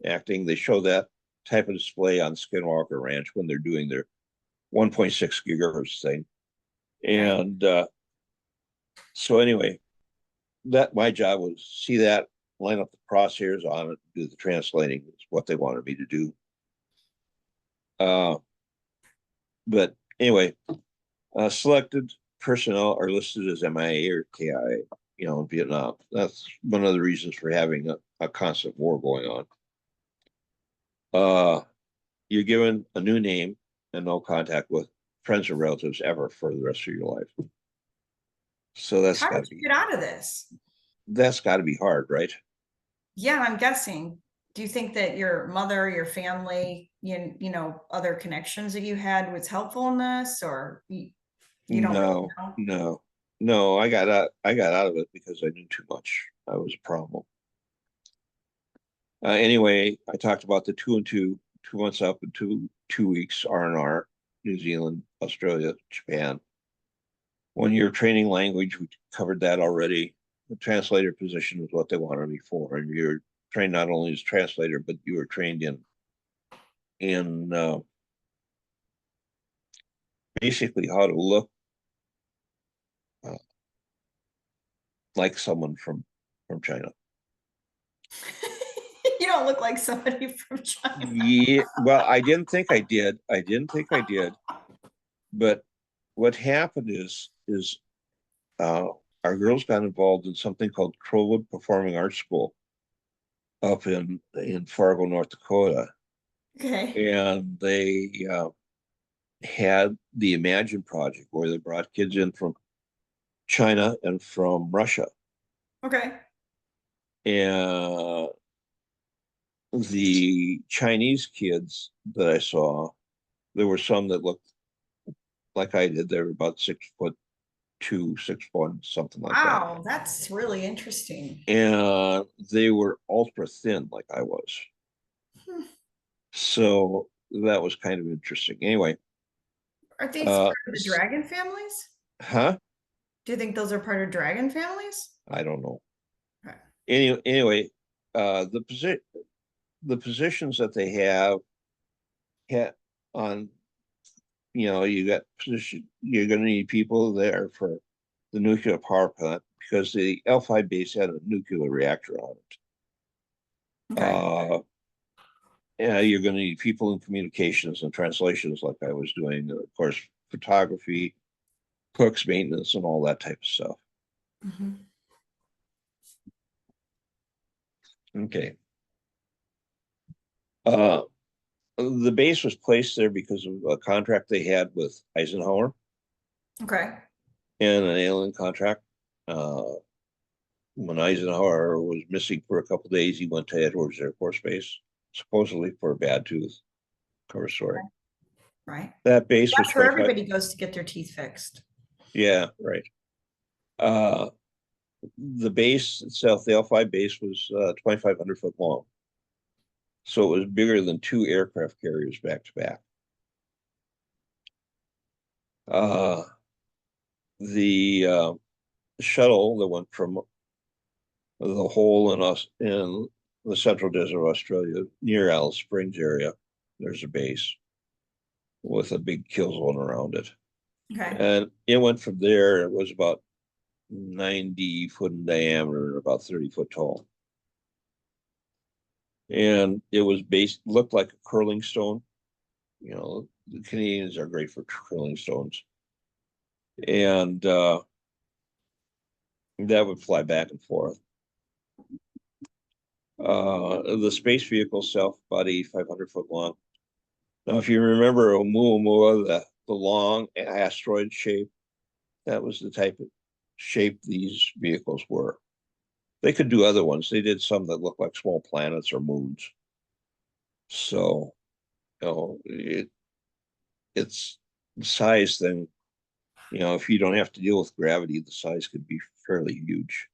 acting. They show that type of display on Skinwalker Ranch when they're doing their 1.6 gigahertz thing. Okay. And so anyway, that my job was see that, line up the crosshairs on it, do the translating. Is what they wanted me to do. But anyway, selected personnel are listed as MIA or KIA, in Vietnam. That's one of the reasons for having a constant war going on. You're given a new name and no contact with friends or relatives ever for the rest of your life. So How did you get out of this? that's got to be hard, right? Yeah, I'm guessing. Do you think that your mother, your family, other connections that you had was helpful in this, or you don't really No, know? no, no. I got out of it because I knew too much. I was a problem. Anyway, I talked about the 2 and 2, 2 months up and 2 weeks R&R, New Zealand, Australia, Japan. 1 year training language, we covered that already. The translator position was what they wanted me for, and you're trained not only as translator, but you were trained in basically how to look uh, like someone from China. You don't look like somebody from China. Yeah, well, I didn't think I did. I didn't think I did. But what happened is uh, our girls got involved in something called Crowwood Performing Arts School up in Fargo, North Dakota, Okay. and they had the Imagine project where they brought kids in from China and from Russia, Okay. and the Chinese kids that I saw, there were some that looked like I did. They were about 6'2", 6'1", something like that. Wow, that's really interesting. And they were ultra thin like I was. Hmm. So that was kind of interesting. Anyway, Are these uh, part of the dragon families? huh? Do you think those are part of dragon families? I don't know. Okay. Anyway, the positions that they have on, you got position. You're going to need people there for the nuclear power plant because the L5 base had a nuclear reactor on it. Okay. Yeah, you're going to need people in communications and translations, like I was doing. Of course, photography, cooks, maintenance, and all that type of stuff. Mhm. Okay. Uh, the base was placed there because of a contract they had with Eisenhower Okay. and an alien contract. Uh, when Eisenhower was missing for a couple of days, he went to Edwards Air Force Base, supposedly for a bad tooth. Cover story. Right. That base was That's where 25. everybody goes to get their teeth fixed. Yeah, right. Uh, the base itself, the L5 base was 2,500 foot long. So it was bigger than two aircraft carriers back to back. The shuttle that went from the hole in us in the central desert of Australia near Alice Springs area, there's a base with a big kill zone around it. Okay. And it went from there, it was about 90 foot in diameter and about 30 foot tall. And it was based, looked like a curling stone. You know, the Canadians are great for curling stones. And that would fly back and forth. The space vehicle itself, about 8,500 foot long. Now, if you remember Oumuamua, the long asteroid shape, that was the type of shape these vehicles were. They could do other ones. They did some that looked like small planets or moons. So, it's the size thing. If you don't have to deal with gravity, the size could be fairly huge.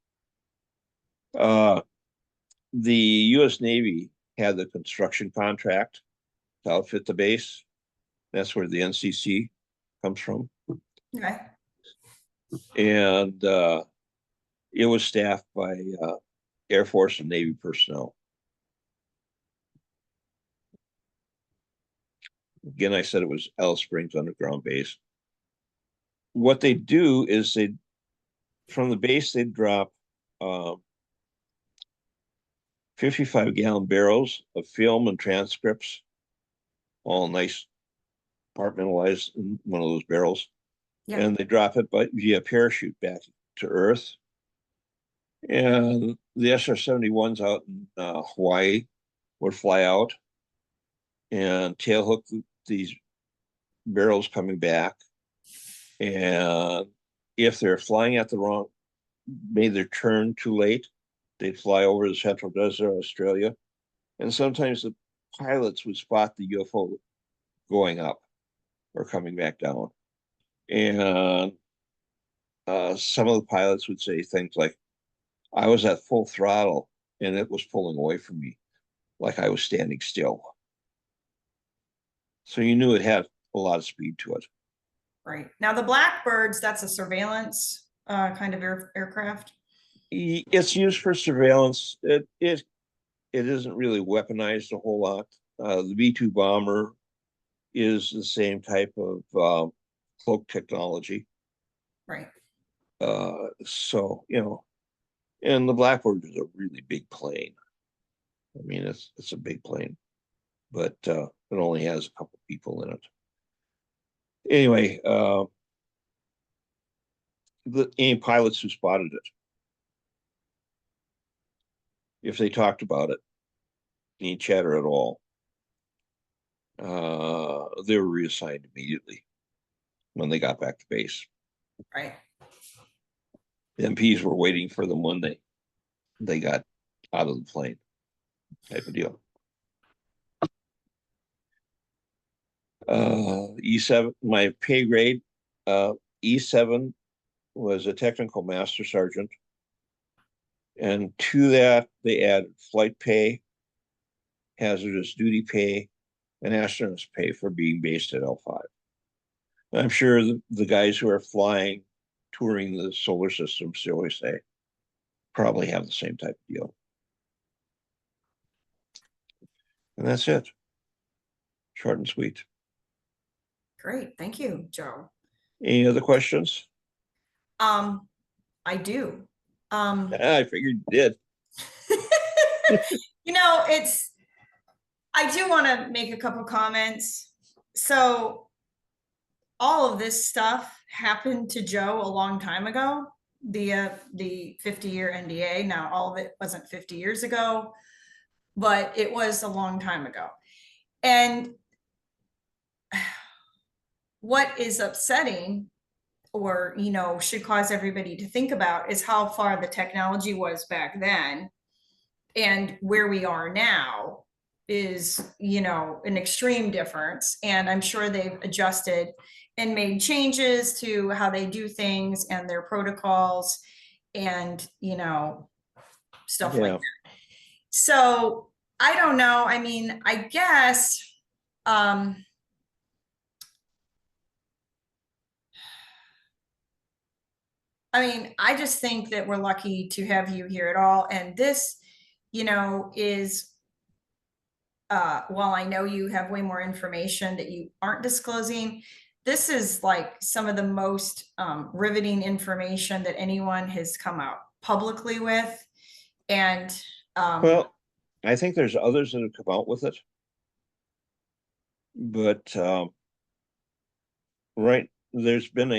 Uh, the U.S. Navy had the construction contract to outfit the base. That's where the NCC comes from. Okay. And it was staffed by Air Force and Navy personnel. Again, I said it was Alice Springs Underground Base. What they do is from the base, they drop 55-gallon barrels of film and transcripts, all nice compartmentalized in one of those barrels. Yeah. And they drop it via parachute back to Earth. And the SR-71s out in Hawaii would fly out and tailhook these barrels coming back. And if they're flying at the wrong, made their turn too late, they'd fly over the central desert of Australia. And sometimes the pilots would spot the UFO going up or coming back down. And some of the pilots would say things like, I was at full throttle and it was pulling away from me like I was standing still. So you knew it had a lot of speed to it. Right. Now the Blackbirds, that's a surveillance kind of aircraft. It's used for surveillance. It isn't really weaponized a whole lot. The B-2 bomber is the same type of cloak technology. Right. So, and the Blackbird is a really big plane. I mean, it's a big plane, but it only has a couple people in it. Anyway, any pilots who spotted it, if they talked about it, any chatter at all, they were reassigned immediately when they got back to base. Right. The MPs were waiting for them when they got out of the plane, type of deal. E7, my pay grade, E7 was a technical master sergeant. And to that, they added flight pay, hazardous duty pay, and astronaut's pay for being based at L5. And I'm sure the guys who are flying, touring the solar system, so I say, probably have the same type of deal. And that's it. Short and sweet. Great. Thank you, Joe. Any other questions? I do. Um, I figured you did. I do want to make a couple comments. So all of this stuff happened to Joe a long time ago, the 50-year NDA. Now, all of it wasn't 50 years ago, but it was a long time ago. And what is upsetting or, should cause everybody to think about is how far the technology was back then and where we are now is, an extreme difference. And I'm sure they've adjusted and made changes to how they do things and their protocols and, stuff like Yeah. that. So I don't know. I mean, I guess, um, I just think that we're lucky to have you here at all. And this, is while I know you have way more information that you aren't disclosing, this is like some of the most riveting information that anyone has come out publicly with. And um, Well, I think there's others that have come out with it, but right, there's been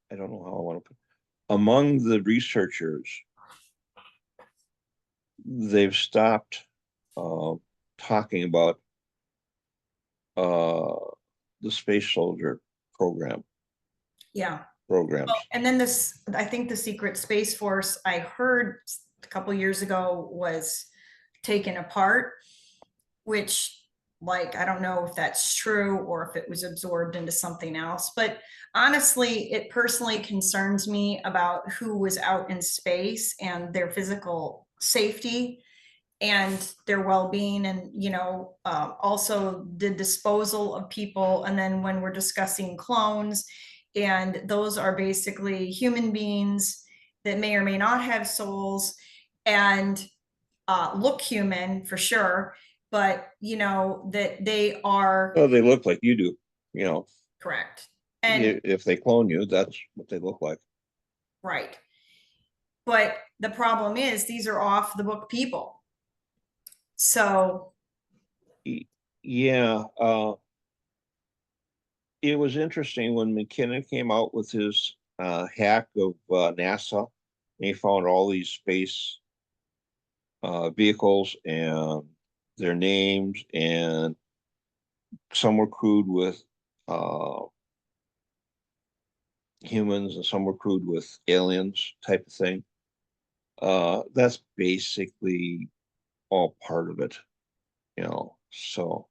I don't know how I want to put among the researchers, they've stopped uh, talking about uh, the space soldier program yeah. Well, programs. and then this, I think the Secret Space Force, I heard a couple years ago, was taken apart, which, like, I don't know if that's true or if it was absorbed into something else. But honestly, it personally concerns me about who was out in space and their physical safety and their well-being, and also the disposal of people. And then when we're discussing clones, and those are basically human beings that may or may not have souls and look human for sure, but that they are Well, they look like you do, you know. correct. And If they clone you, that's what they look like. right. But the problem is these are off the book people. So Yeah, it was interesting when McKinnon came out with his hack of NASA. And he found all these space vehicles and their names, and some were crewed with uh, humans, and some were crewed with aliens, type of thing. That's basically all part of it, you know. So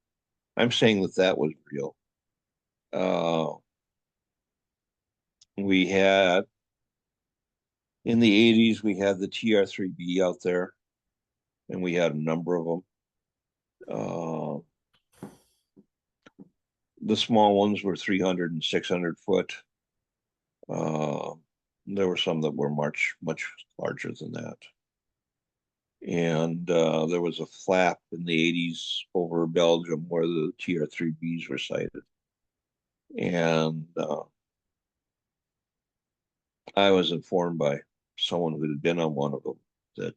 I'm saying that that was real. Uh, we had in the 80s, we had the TR-3B out there, and we had a number of them. Uh, the small ones were 300 and 600 foot. Uh, there were some that were much larger than that. And there was a flap in the 80s over Belgium where the TR-3Bs were sighted. And I was informed by someone who had been on one of them that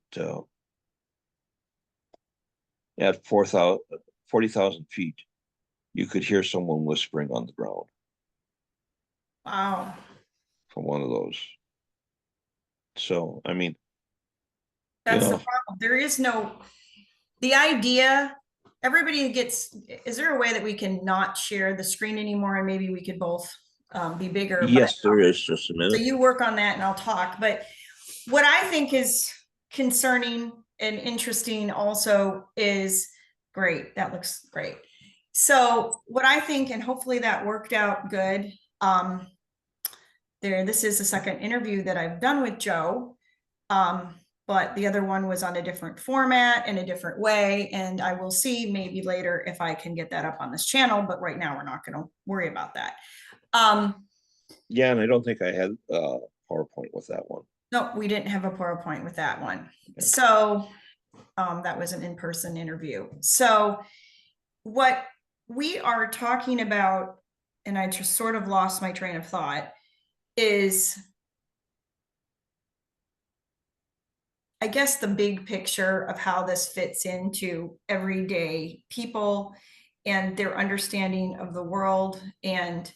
at 40,000 feet, you could hear someone whispering on the ground wow, from one of those. So, I mean, you that's the know, problem. There is no the idea. Everybody gets. Is there a way that we can not share the screen anymore, and maybe we could both be bigger? But yes, there is. Just a so minute. you work on that, and I'll talk. But what I think is concerning and interesting also is great. That looks great. So what I think, and hopefully that worked out good. This is the second interview that I've done with Joe. Um, but the other one was on a different format in a different way. And I will see maybe later if I can get that up on this channel. But right now we're not going to worry about that. Um, Yeah, and I don't think I had PowerPoint with that one. no, we didn't have a PowerPoint with that one. Yeah. So that was an in-person interview. So what we are talking about, and I just sort of lost my train of thought, is I guess the big picture of how this fits into everyday people and their understanding of the world. And,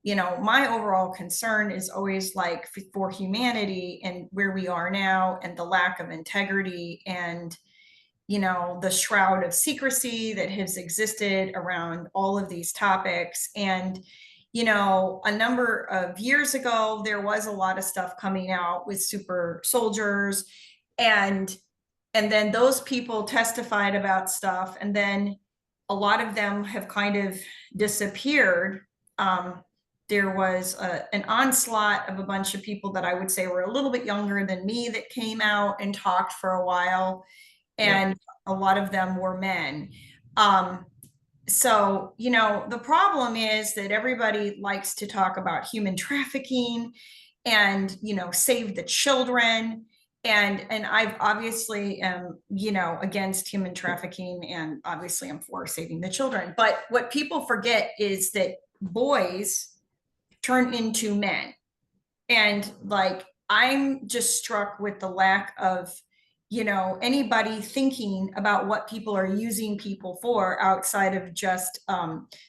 my overall concern is always like for humanity and where we are now and the lack of integrity and, the shroud of secrecy that has existed around all of these topics. And, a number of years ago, there was a lot of stuff coming out with super soldiers, and And then those people testified about stuff, and then a lot of them have kind of disappeared. There was an onslaught of a bunch of people that I would say were a little bit younger than me that came out and talked for a while, Yeah. and a lot of them were men. Um, so, the problem is that everybody likes to talk about human trafficking and, save the children. And I've obviously am, against human trafficking, and obviously I'm for saving the children. But what people forget is that boys turn into men. And like, I'm just struck with the lack of, anybody thinking about what people are using people for outside of just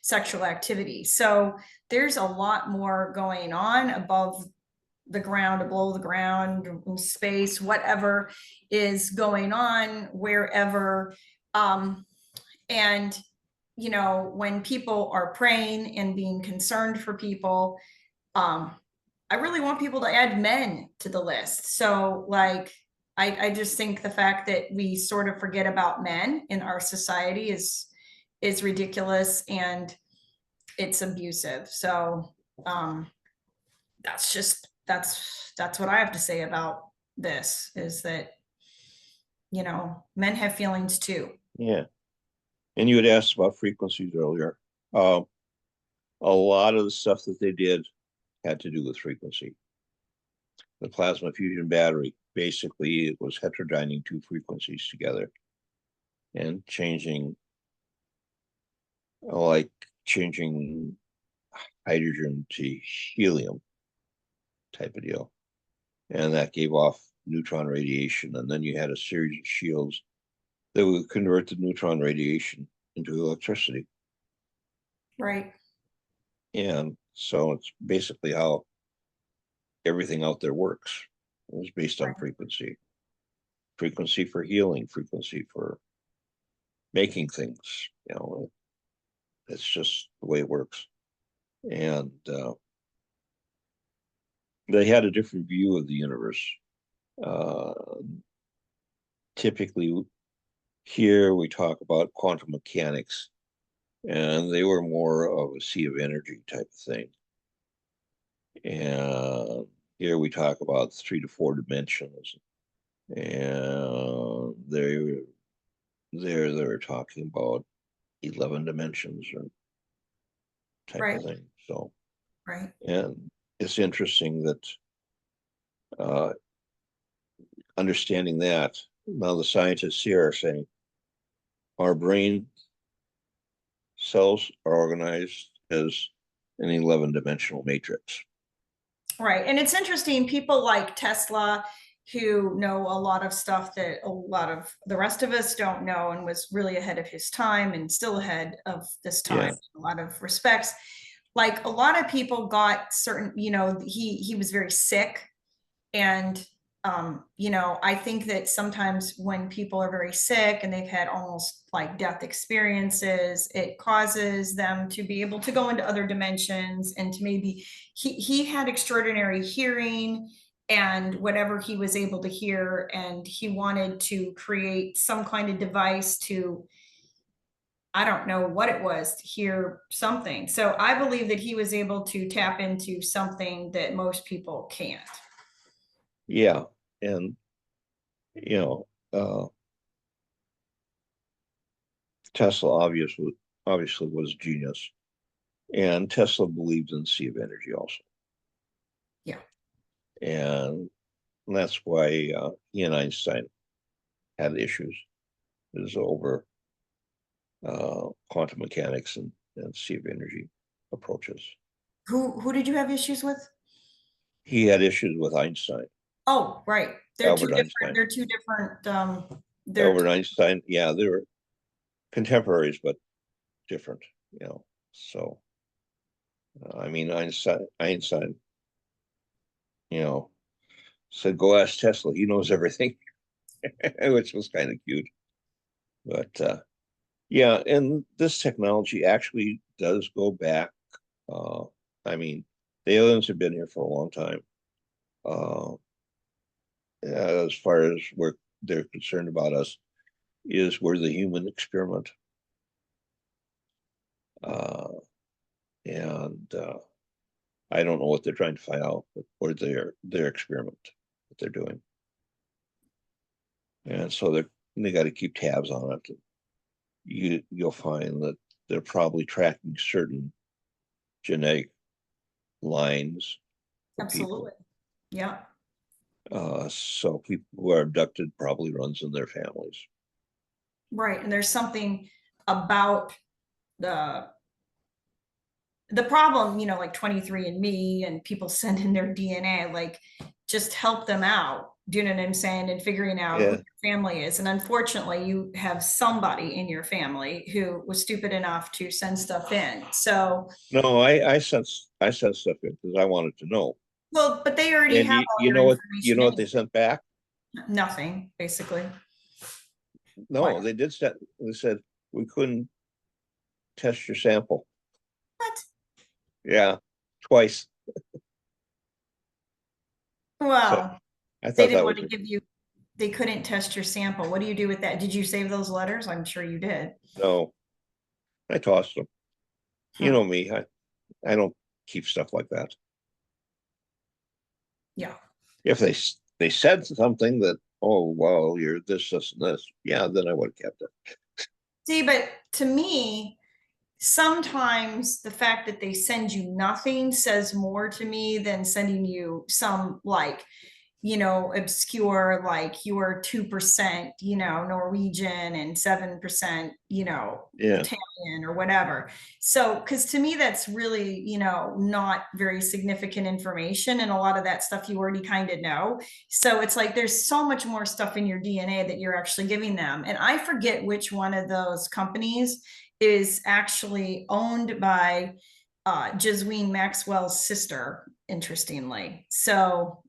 sexual activity. So there's a lot more going on above the ground, below the ground, in space, whatever is going on wherever. Um, and when people are praying and being concerned for people, um, I really want people to add men to the list. So, like, I just think the fact that we sort of forget about men in our society is ridiculous, and it's abusive. So, um, that's what I have to say about this, is that, men have feelings too. Yeah. And you had asked about frequencies earlier. Um, a lot of the stuff that they did had to do with frequency. The plasma fusion battery, basically, it was heterodyning two frequencies together and like changing hydrogen to helium type of deal. And that gave off neutron radiation. And then you had a series of shields that would convert the neutron radiation into electricity. Right. And so it's basically how everything out there works. It was based on Right. frequency, frequency for healing, frequency for making things. It's just the way it works. And they had a different view of the universe. Uh, typically, here we talk about quantum mechanics, and they were more of a sea of energy type of thing. And here we talk about 3 to 4 dimensions, and they're talking about 11 dimensions or type Right. of thing. So, Right. and it's interesting that uh, understanding that now the scientists here are saying our brain cells are organized as an 11-dimensional matrix. Right. And it's interesting, people like Tesla, who know a lot of stuff that a lot of the rest of us don't know, and was really ahead of his time and still ahead of this time Yeah, in a lot of respects. Like, a lot of people got certain, he was very sick, and I think that sometimes when people are very sick and they've had almost like death experiences, it causes them to be able to go into other dimensions, and to maybe he had extraordinary hearing and whatever he was able to hear, and he wanted to create some kind of device to, I don't know what it was, to hear something. So I believe that he was able to tap into something that most people can't. yeah, and you know, uh, Tesla obviously was genius, and Tesla believed in the sea of energy also, Yeah. and that's why he and Einstein had issues is over quantum mechanics and sea of energy approaches. Who did you have issues with? He had issues with Einstein, Oh, right. They're two Albert different. Einstein. They're two different. They're Albert Einstein, yeah, they were contemporaries, but different, you know. So, I mean, Einstein, said, "Go ask Tesla. He knows everything," which was kind of cute. But yeah, and this technology actually does go back. Uh, I mean, the aliens have been here for a long time. Uh, as far as we're they're concerned about us is we're the human experiment. Uh, and I don't know what they're trying to find out, but or their experiment that they're doing. And so they got to keep tabs on it. You'll find that they're probably tracking certain genetic lines for people. Absolutely. Yeah. So people who are abducted probably runs in their families. Right. And there's something about the the problem, like 23andMe and people send in their DNA, like just help them out. Do you know what I'm saying? And figuring out who Yeah. your family is. And unfortunately, you have somebody in your family who was stupid enough to send stuff in. So, No, I sent stuff in because I wanted to know. well, but they already And have all you your know what information they anyway. sent back? Nothing, basically. No, What? they did set they said we couldn't test your sample. What? Yeah, twice. So Well, I they thought didn't that want was to give you, they couldn't test your sample. What do you do with that? Did you save those letters? I'm sure you did. no, I tossed them. You Hmm. know me, I don't keep stuff like that. Yeah. If they said something that, oh well, you're this and this, yeah, then I would have kept it. See, but to me, sometimes the fact that they send you nothing says more to me than sending you some like, obscure, like you are 2%, Norwegian and 7%, Yeah, Italian or whatever. So, because to me, that's really, not very significant information. And a lot of that stuff you already kind of know. So it's like there's so much more stuff in your DNA that you're actually giving them. And I forget which one of those companies is actually owned by Jasween Maxwell's sister, interestingly. So,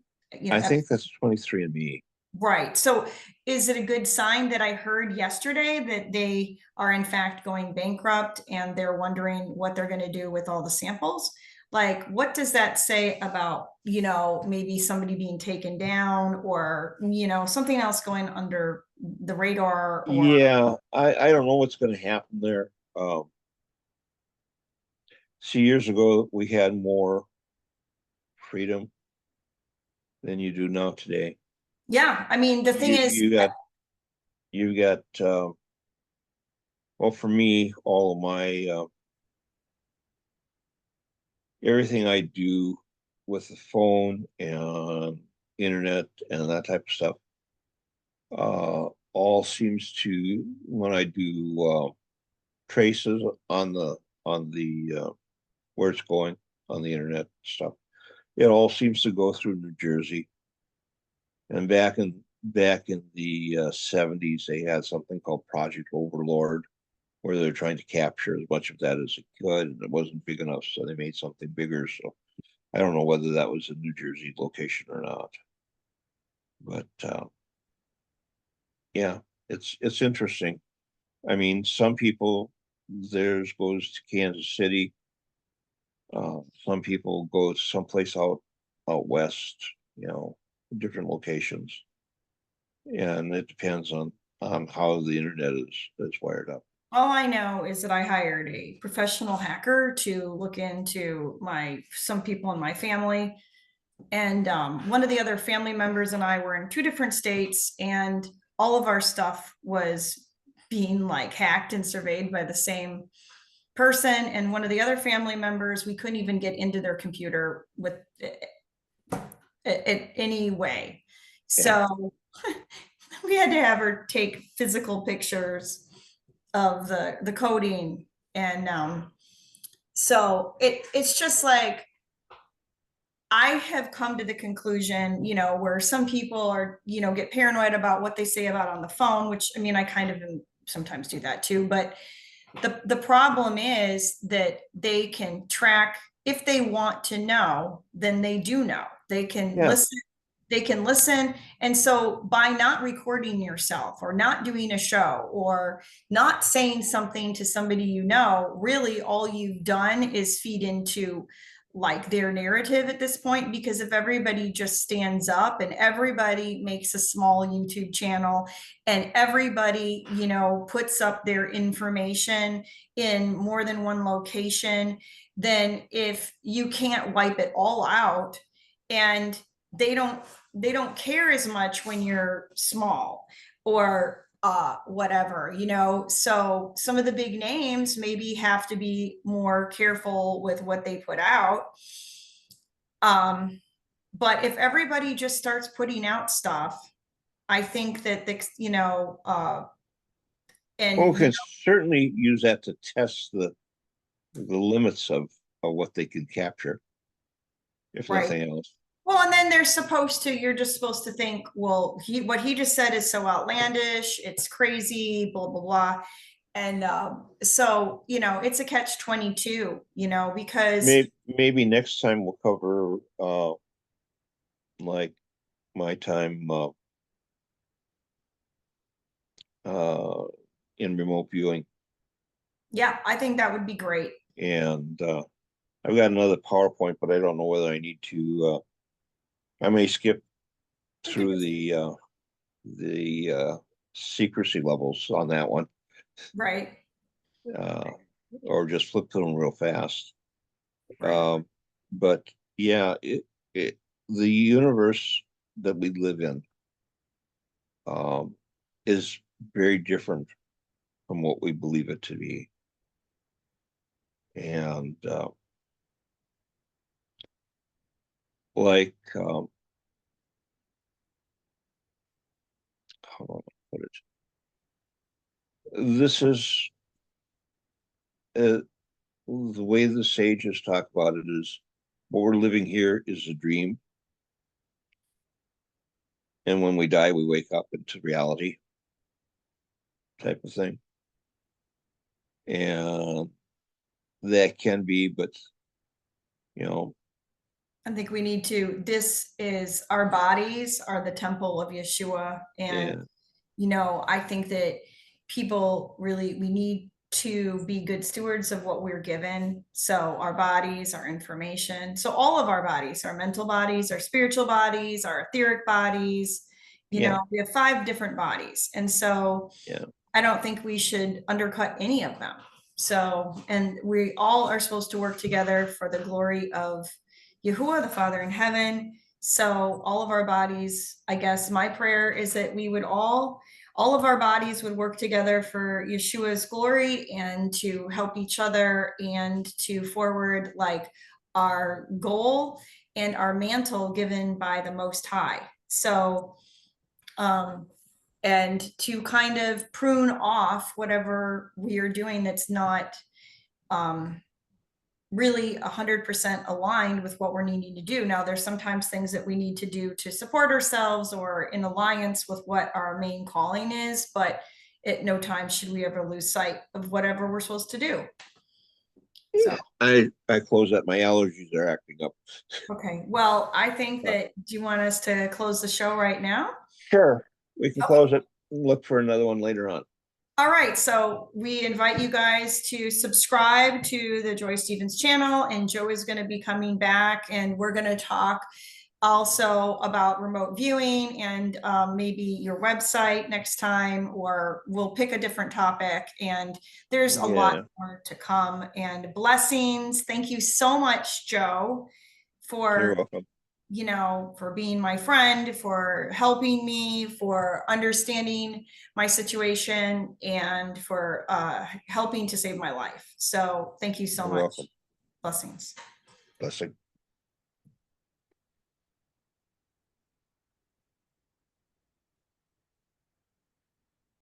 I think that's 23andMe. right. So is it a good sign that I heard yesterday that they are in fact going bankrupt and they're wondering what they're going to do with all the samples? Like, what does that say about, maybe somebody being taken down or, something else going under the radar or Yeah, I don't know what's going to happen there. See, years ago we had more freedom than you do now today. yeah. I mean, the thing You is, you got you got well, for me, all of my everything I do with the phone and internet and that type of stuff, uh, all seems to when I do traces on the where it's going on the internet stuff, it all seems to go through New Jersey. And back in the 70s, they had something called Project Overlord, where they're trying to capture as much of that as they could, and it wasn't big enough, so they made something bigger. So I don't know whether that was a New Jersey location or not, but yeah, it's interesting. I mean, some people theirs goes to Kansas City. Some people go someplace out west, you know, different locations, and it depends on how the internet is wired up. all I know is that I hired a professional hacker to look into some people in my family. And one of the other family members and I were in two different states, and all of our stuff was being like hacked and surveyed by the same person. And one of the other family members, we couldn't even get into their computer with it any way. Yeah, So we had to have her take physical pictures of the coding. And so it's just like I have come to the conclusion, where some people are, get paranoid about what they say about on the phone, which I mean, I kind of sometimes do that too. But the problem is that they can track if they want to know, then they do know. They can yeah, listen, they can listen. And so by not recording yourself or not doing a show or not saying something to somebody, really all you've done is feed into like their narrative at this point, because if everybody just stands up and everybody makes a small YouTube channel and everybody, puts up their information in more than one location, then if you can't wipe it all out, and they don't care as much when you're small or whatever, so some of the big names maybe have to be more careful with what they put out. um but if everybody just starts putting out stuff, I think that Well, and we can certainly use that to test the limits of what they can capture, if right. nothing else. Well, and then you're just supposed to think, well, what he just said is so outlandish, it's crazy, blah, blah, blah. And so, it's a catch 22, because Maybe next time we'll cover like my time uh, in remote viewing, yeah, I think that would be great. and I've got another PowerPoint, but I don't know whether I need to. I may skip We could through just, the secrecy levels on that one, right, uh, or just flip through them real fast. right. But yeah, it the universe that we live in um, is very different from what we believe it to be, and like how do I put it? This is uh, the way the sages talk about it is what we're living here is a dream, and when we die, we wake up into reality, type of thing, and that can be, but you know, I think we need to, this is, our bodies are the temple of Yeshua. And, yeah, I think that people really, we need to be good stewards of what we're given. So our bodies, our information, so all of our bodies, our mental bodies, our spiritual bodies, our etheric bodies, yeah, we have 5 different bodies. And so yeah, I don't think we should undercut any of them. So, and we all are supposed to work together for the glory of Yahuwah, the Father in heaven. So, all of our bodies, I guess my prayer is that we would all of our bodies would work together for Yeshua's glory and to help each other and to forward like our goal and our mantle given by the Most High. So, um, and to kind of prune off whatever we are doing that's not um, really 100% aligned with what we're needing to do. Now, there's sometimes things that we need to do to support ourselves or in alliance with what our main calling is, but at no time should we ever lose sight of whatever we're supposed to do. So, yeah. I close that. My allergies are acting up. okay. Well, I think Uh, that, do you want us to close the show right now? sure, we can Okay. close it and look for another one later on. All right, so we invite you guys to subscribe to the Joy Stevens channel, and Joe is going to be coming back, and we're going to talk also about remote viewing and maybe your website next time, or we'll pick a different topic. And there's a lot Yeah, more to come. And blessings. Thank you so much, Joe, you're for welcome. for being my friend, for helping me, for understanding my situation, and for helping to save my life. So thank you so You're much. welcome. Blessings. Blessing.